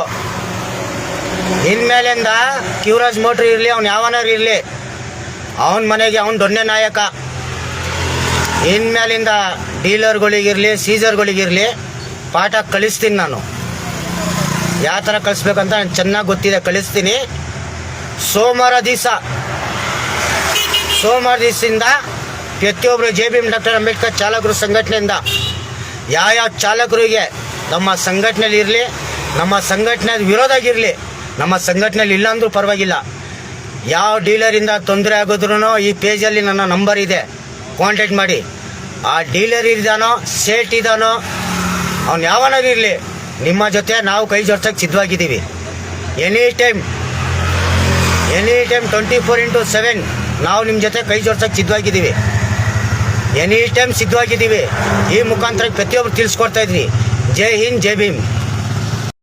ಇನ್ಮೇಲಿಂದ ಯುವರಾಜ್ ಮೋಟ್ರ್ ಇರಲಿ, ಅವ್ನು ಯಾವನಾರು ಇರಲಿ, ಅವನ ಮನೆಗೆ ಅವನು ದೊಣ್ಣೆ ನಾಯಕ. ಇನ್ಮೇಲಿಂದ ಡೀಲರ್ಗಳಿಗಿರಲಿ, ಸೀಸರ್ಗಳಿಗಿರಲಿ ಪಾಠ ಕಲಿಸ್ತೀನಿ ನಾನು. ಯಾವ ಥರ ಕಲಿಸ್ಬೇಕಂತ ನನಗೆ ಚೆನ್ನಾಗಿ ಗೊತ್ತಿದೆ, ಕಲಿಸ್ತೀನಿ. ಸೋಮವಾರ ದಿವಸದಿಂದ ಪ್ರತಿಯೊಬ್ಬರು ಜೈ ಭೀಮ್ ಡಾಕ್ಟರ್ ಅಂಬೇಡ್ಕರ್ ಚಾಲಕರು ಸಂಘಟನೆಯಿಂದ ಯಾವ ಚಾಲಕರಿಗೆ ನಮ್ಮ ಸಂಘಟನೆಯಲ್ಲಿ ಇರಲಿ, ನಮ್ಮ ಸಂಘಟನೆ ವಿರೋಧಾಗಿರಲಿ, ನಮ್ಮ ಸಂಘಟನೆಯಲ್ಲಿ ಇಲ್ಲ ಅಂದರೂ ಪರವಾಗಿಲ್ಲ, ಯಾವ ಡೀಲರಿಂದ ತೊಂದರೆ ಆಗೋದ್ರೂ ಈ ಪೇಜಲ್ಲಿ ನನ್ನ ನಂಬರ್ ಇದೆ, ಕಾಂಟ್ಯಾಕ್ಟ್ ಮಾಡಿ. ಆ ಡೀಲರ್ ಇದ್ದಾನೋ ಸೇಟ್ ಇದ್ದಾನೋ ಅವ್ನು ಯಾವನಾಗಿರಲಿ, ನಿಮ್ಮ ಜೊತೆ ನಾವು ಕೈ ಜೋಡ್ಸೋಕ್ಕೆ ಸಿದ್ಧವಾಗಿದ್ದೀವಿ. ಎನಿ ಟೈಮ್ 24x7 ನಾವು ನಿಮ್ಮ ಜೊತೆ ಕೈ ಜೋಡ್ಸೋಕ್ಕೆ ಸಿದ್ಧವಾಗಿದ್ದೀವಿ. Any time ಸಿದ್ಧವಾಗಿದ್ದೀವಿ. ಈ ಮುಖಾಂತರ ಪ್ರತಿಯೊಬ್ಬರು ತಿಳಿಸ್ಕೊಡ್ತಾ ಇದ್ವಿ. ಜೈ ಹಿಂದ್, ಜೈ ಭೀಮ್.